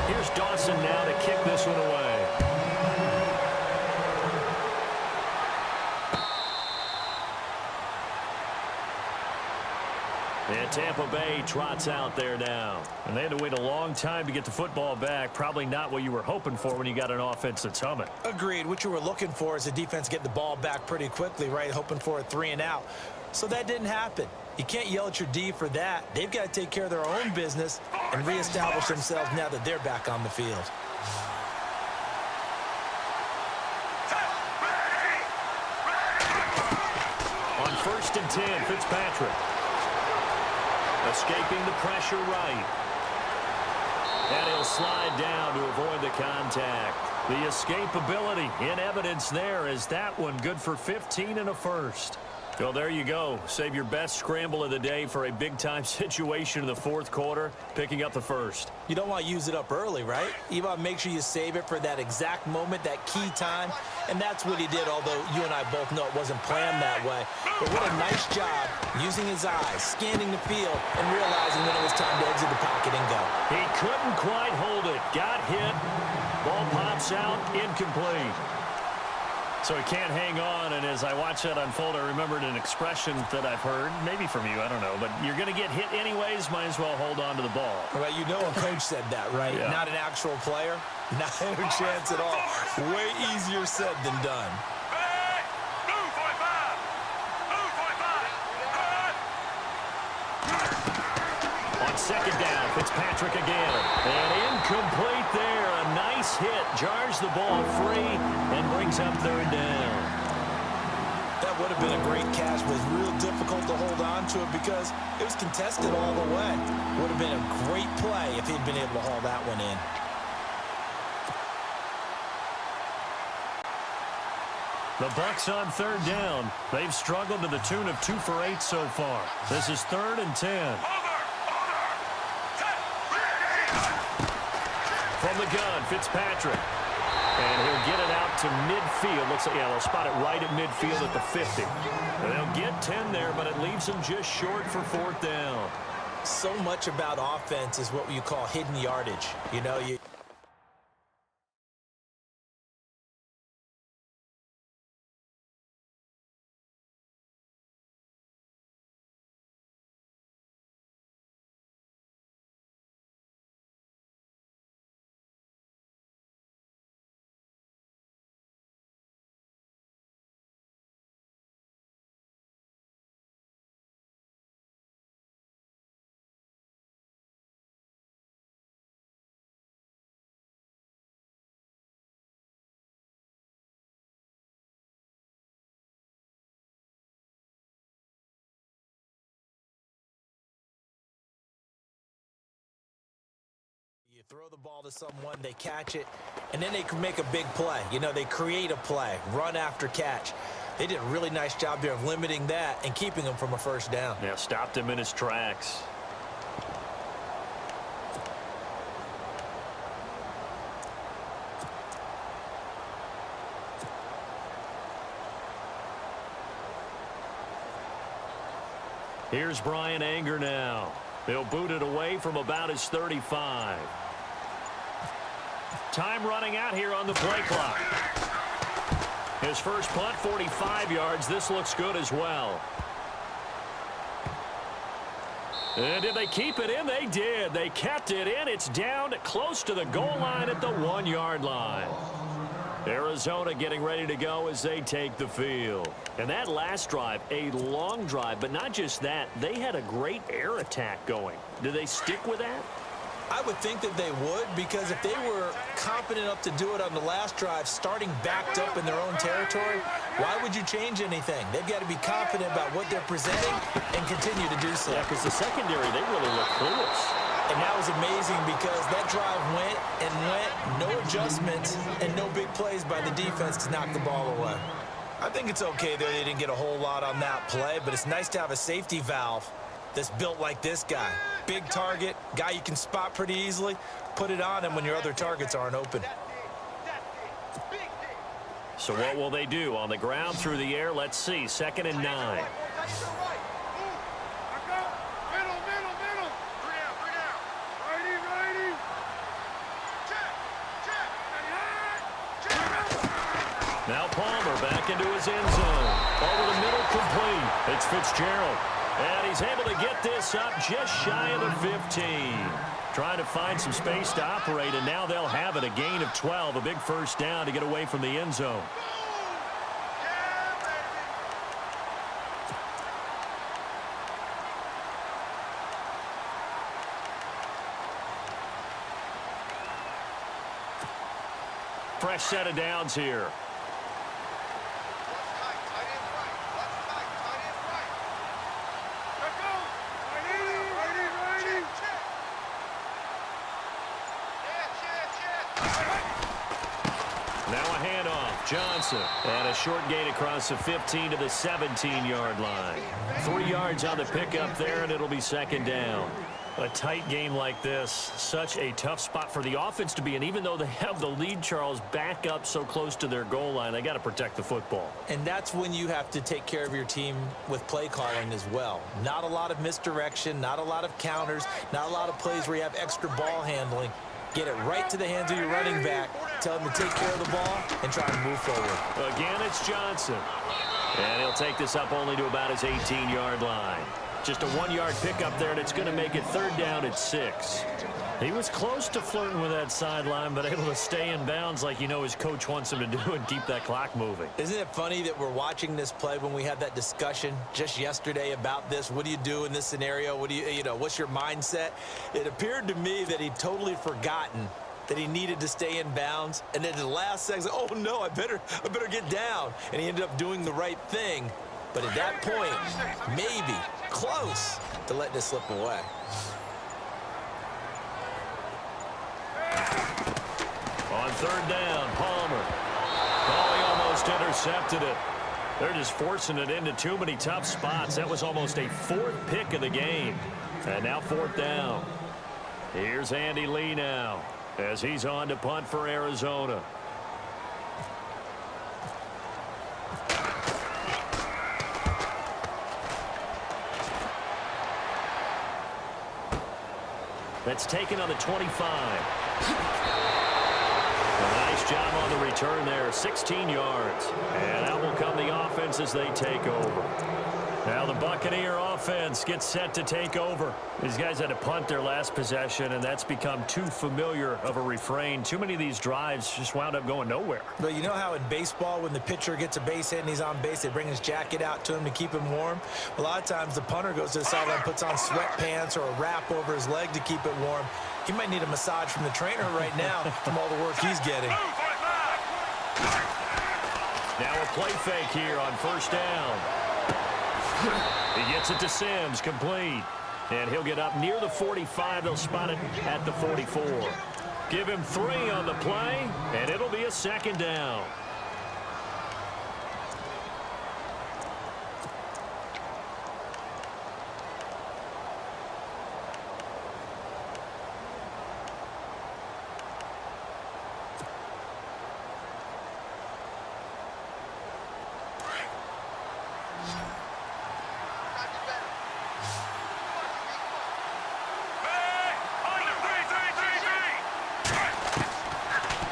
Here's Dawson now to kick this one away. And Tampa Bay trots out there now. And they had to wait a long time to get the football back. Probably not what you were hoping for when you got an offense that's humming. Agreed. What you were looking for is the defense get the ball back pretty quickly, right? Hoping for a 3 and out. So that didn't happen. You can't yell at your D for that. They've got to take care of their own business and reestablish themselves now that they're back on the field. On 1st and 10, Fitzpatrick. Escaping the pressure right. And he'll slide down to avoid the contact. The escapability in evidence there is that one good for 15 and a first. Well, there you go. Save your best scramble of the day for a big-time situation in the 4th quarter, picking up the first. You don't want to use it up early, right? You want to make sure you save it for that exact moment, that key time. And that's what he did, although you and I both know it wasn't planned that way. But what a nice job using his eyes, scanning the field, and realizing when it was time to exit the pocket and go. He couldn't quite hold it. Got hit. Ball pops out. Incomplete. So he can't hang on, and as I watch that unfold, I remembered an expression that I've heard, maybe from you, I don't know, but you're going to get hit anyways, might as well hold on to the ball. Well, you know a coach said that, right? Yeah. Not an actual player. Not a chance at all. Way easier said than done. On second down, Fitzpatrick again. And incomplete there. A nice hit. Jars the ball free and brings up third down. That would have been a great catch, but it was real difficult to hold on to it because it was contested all the way. Would have been a great play if he'd been able to haul that one in. The Bucs on third down. They've struggled to the tune of 2 for 8 so far. This is 3rd and 10. From the gun, Fitzpatrick. And he'll get it out to midfield. Looks like, yeah, they'll spot it right at midfield at the 50. And they'll get 10 there, but it leaves them just short for 4th down. So much about offense is what you call hidden yardage. You know, you throw the ball to someone, they catch it, and then they can make a big play. You know, they create a play, run after catch. They did a really nice job there of limiting that and keeping him from a first down. Yeah, stopped him in his tracks. Here's Brian Anger now. They'll boot it away from about his 35. Time running out here on the play clock. His first punt, 45 yards. This looks good as well. And did they keep it in? They did. They kept it in. It's down close to the goal line at the 1-yard line. Arizona getting ready to go as they take the field. And that last drive, a long drive, but not just that. They had a great air attack going. Do they stick with that? I would think that they would, because if they were confident enough to do it on the last drive, starting backed up in their own territory, why would you change anything? They've got to be confident about what they're presenting and continue to do so. Yeah, because the secondary, they really look clueless. And that was amazing because that drive went and went, no adjustments, and no big plays by the defense to knock the ball away. I think it's okay there. They didn't get a whole lot on that play, but it's nice to have a safety valve that's built like this guy. Big target, guy you can spot pretty easily. Put it on him when your other targets aren't open. So what will they do? On the ground, through the air, let's see. 2nd and 9. Now Palmer back into his end zone. Over the middle, complete. It's Fitzgerald. And he's able to get this up just shy of the 15. Trying to find some space to operate, and now they'll have it. A gain of 12, a big first down to get away from the end zone. Fresh set of downs here. Now a handoff, Johnson. And a short gain across the 15 to the 17-yard line. 3 yards on the pickup there, and it'll be 2nd down. A tight game like this, such a tough spot for the offense to be in. Even though they have the lead, Charles, back up so close to their goal line, they got to protect the football. And that's when you have to take care of your team with play calling as well. Not a lot of misdirection, not a lot of counters, not a lot of plays where you have extra ball handling. Get it right to the hands of your running back. Tell him to take care of the ball and try and move forward. Again, it's Johnson. And he'll take this up only to about his 18-yard line. Just a 1-yard pickup there, and it's going to make it 3rd down at 6. He was close to flirting with that sideline, but able to stay in bounds like his coach wants him to do and keep that clock moving. Isn't it funny that we're watching this play when we had that discussion just yesterday about this? What do you do in this scenario? What do what's your mindset? It appeared to me that he'd totally forgotten that he needed to stay in bounds, and then in the last second, oh no, I better get down. And he ended up doing the right thing. But at that point, maybe close to letting it slip away. On 3rd down, Palmer. Oh, he almost intercepted it. They're just forcing it into too many tough spots. That was almost a 4th pick of the game. And now 4th down. Here's Andy Lee now as he's on to punt for Arizona. That's taken on the 25. A nice job on the return there, 16 yards. And out will come the offense as they take over. Now the Buccaneer offense gets set to take over. These guys had to punt their last possession, and that's become too familiar of a refrain. Too many of these drives just wound up going nowhere. But you know how in baseball, when the pitcher gets a base hit and he's on base, they bring his jacket out to him to keep him warm? A lot of times the punter goes to the sideline, puts on sweatpants or a wrap over his leg to keep it warm. He might need a massage from the trainer right now from all the work he's getting. Now a play fake here on 1st down. He gets it to Sims, complete. And he'll get up near the 45. They'll spot it at the 44. Give him 3 on the play, and it'll be a 2nd down.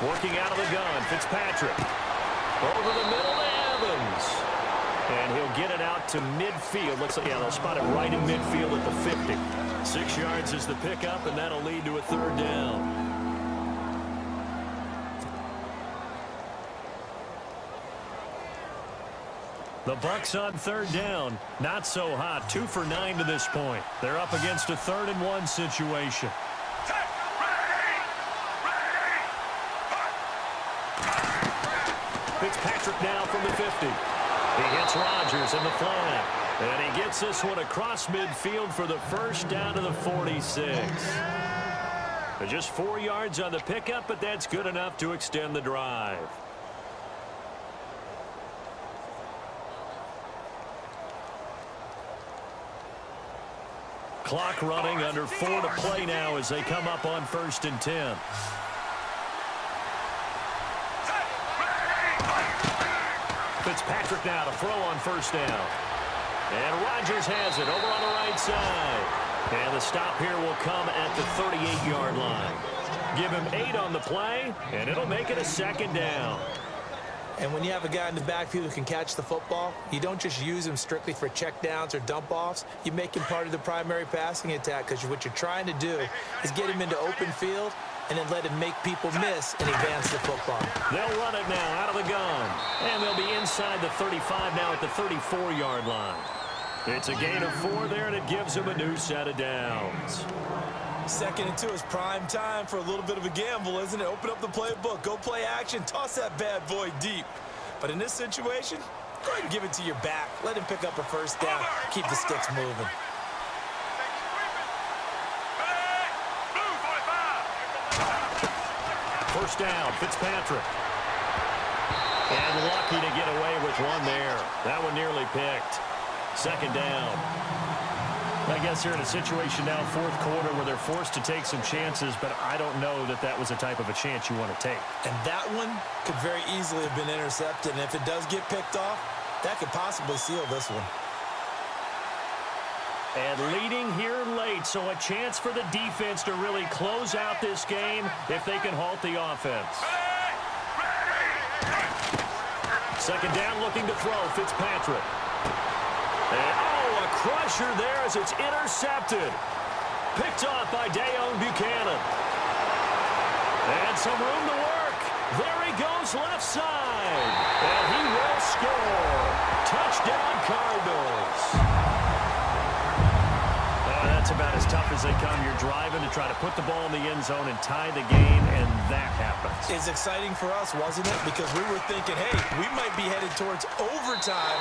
Working out of the gun, Fitzpatrick. Over the middle to Evans. And he'll get it out to midfield. Looks like, they'll spot it right in midfield at the 50. 6 yards is the pickup, and that'll lead to a 3rd down. The Bucs on 3rd down. Not so hot. 2 for 9 to this point. They're up against a 3rd and 1 situation. Fitzpatrick now from the 50. He hits Rodgers in the flat. And he gets this one across midfield for the 1st down to the 46. Just 4 yards on the pickup, but that's good enough to extend the drive. Clock running, under 4 to play now as they come up on 1st and 10. Fitzpatrick now to throw on 1st down. And Rodgers has it over on the right side. And the stop here will come at the 38-yard line. Give him 8 on the play, and it'll make it a 2nd down. And when you have a guy in the backfield who can catch the football, you don't just use him strictly for checkdowns or dump-offs. You make him part of the primary passing attack, because what you're trying to do is get him into open field and then let him make people miss and advance the football. They'll run it now out of the gun. And they'll be inside the 35 now at the 34-yard line. It's a gain of 4 there, and it gives them a new set of downs. 2nd and 2 is prime time for a little bit of a gamble, isn't it? Open up the playbook, go play action, toss that bad boy deep. But in this situation, go ahead and give it to your back. Let him pick up a 1st down, keep the sticks moving. First down, Fitzpatrick. And lucky to get away with one there. That one nearly picked. 2nd down. I guess they're in a situation now, 4th quarter, where they're forced to take some chances, but I don't know that that was the type of a chance you want to take. And that one could very easily have been intercepted, and if it does get picked off, that could possibly seal this one. And leading here late, so a chance for the defense to really close out this game if they can halt the offense. Second down, looking to throw, Fitzpatrick. And, oh, a crusher there as it's intercepted. Picked off by Dayon Buchanan. And some room to work. There he goes left side. And he will score. Touchdown, Cardinals. That's about as tough as they come. You're driving to try to put the ball in the end zone and tie the game, and that happens. It's exciting for us, wasn't it? Because we were thinking, hey, we might be headed towards overtime.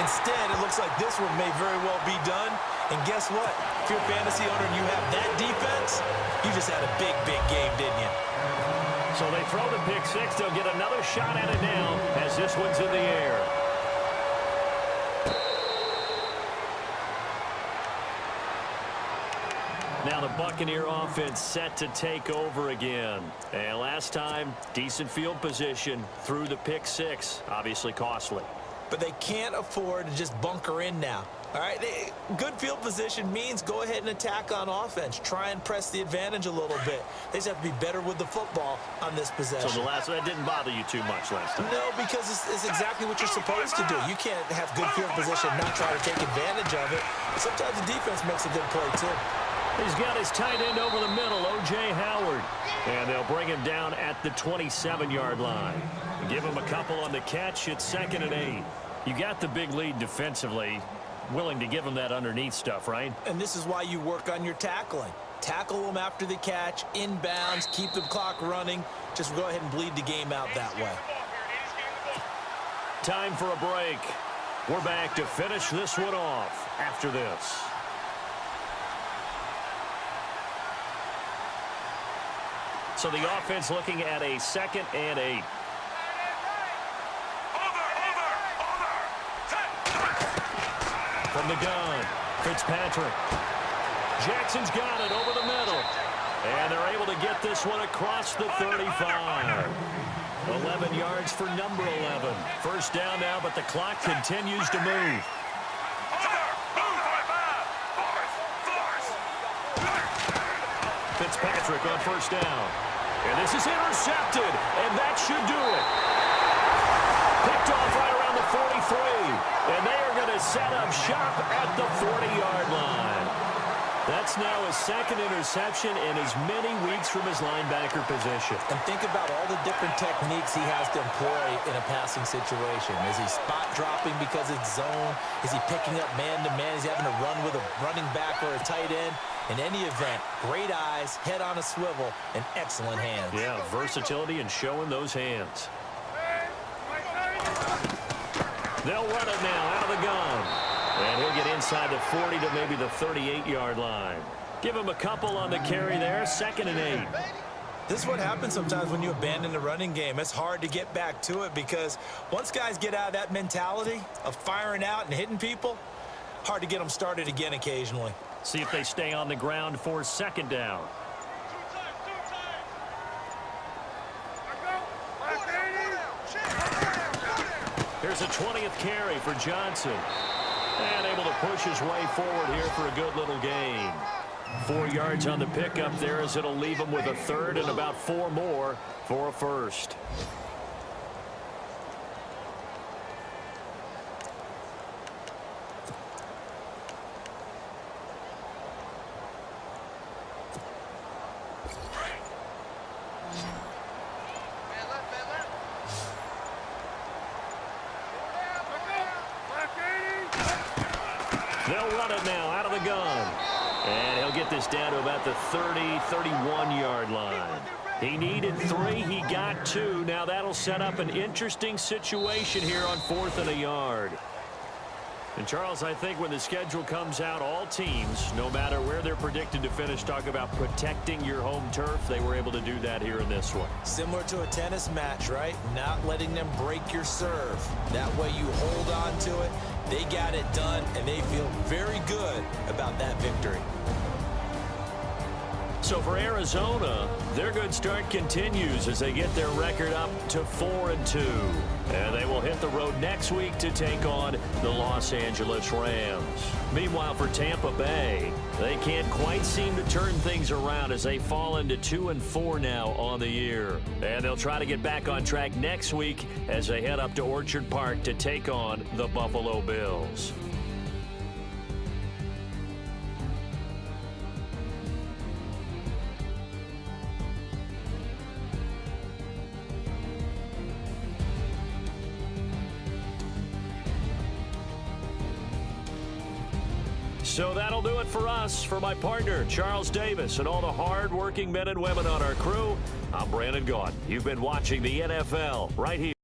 Instead, it looks like this one may very well be done. And guess what? If you're a fantasy owner and you have that defense, you just had a big, big game, didn't you? So they throw the pick six. They'll get another shot at it now as this one's in the air. Now the Buccaneer offense set to take over again. And last time, decent field position through the pick six. Obviously costly. But they can't afford to just bunker in now. All right, good field position means go ahead and attack on offense. Try and press the advantage a little bit. They just have to be better with the football on this possession. So that didn't bother you too much last time? No, because it's exactly what you're supposed to do. You can't have good field position and not try to take advantage of it. Sometimes the defense makes a good play, too. He's got his tight end over the middle, O.J. Howard. And they'll bring him down at the 27-yard line. Give him a couple on the catch. It's 2nd and 8. You got the big lead defensively. Willing to give him that underneath stuff, right? And this is why you work on your tackling. Tackle them after the catch, inbounds, keep the clock running. Just go ahead and bleed the game out that way. Time for a break. We're back to finish this one off after this. So the offense looking at a 2nd and 8. From the gun, Fitzpatrick. Jackson's got it over the middle. And they're able to get this one across the 35. 11 yards for number 11. First down now, but the clock continues to move. Fitzpatrick on first down. And this is intercepted, and that should do it. Picked off right around the 43, and they are going to set up shop at the 40-yard line. That's now his 2nd interception in as many weeks from his linebacker position. And think about all the different techniques he has to employ in a passing situation. Is he spot dropping because it's zone? Is he picking up man-to-man? Is he having to run with a running back or a tight end? In any event, great eyes, head on a swivel, and excellent hands. Yeah, versatility and showing those hands. They'll run it now out of the gun. And he'll get inside the 40 to maybe the 38-yard line. Give him a couple on the carry there, 2nd and 8. This is what happens sometimes when you abandon the running game. It's hard to get back to it because once guys get out of that mentality of firing out and hitting people, hard to get them started again occasionally. See if they stay on the ground for 2nd down. Here's a 20th carry for Johnson. And able to push his way forward here for a good little gain. 4 yards on the pickup there as it'll leave him with a 3rd and about 4 more for a first. They'll run it now out of the gun. And he'll get this down to about the 30, 31-yard line. He needed 3. He got 2. Now that'll set up an interesting situation here on 4th and a yard. And, Charles, I think when the schedule comes out, all teams, no matter where they're predicted to finish, talk about protecting your home turf. They were able to do that here in this one. Similar to a tennis match, right? Not letting them break your serve. That way you hold on to it. They got it done, and they feel very good about that victory. So for Arizona, their good start continues as they get their record up to 4-2. And they will hit the road next week to take on the Los Angeles Rams. Meanwhile, for Tampa Bay, they can't quite seem to turn things around as they fall into 2-4 now on the year. And they'll try to get back on track next week as they head up to Orchard Park to take on the Buffalo Bills. So that'll do it for us. For my partner, Charles Davis, and all the hard-working men and women on our crew, I'm Brandon Gaudin. You've been watching the NFL right here.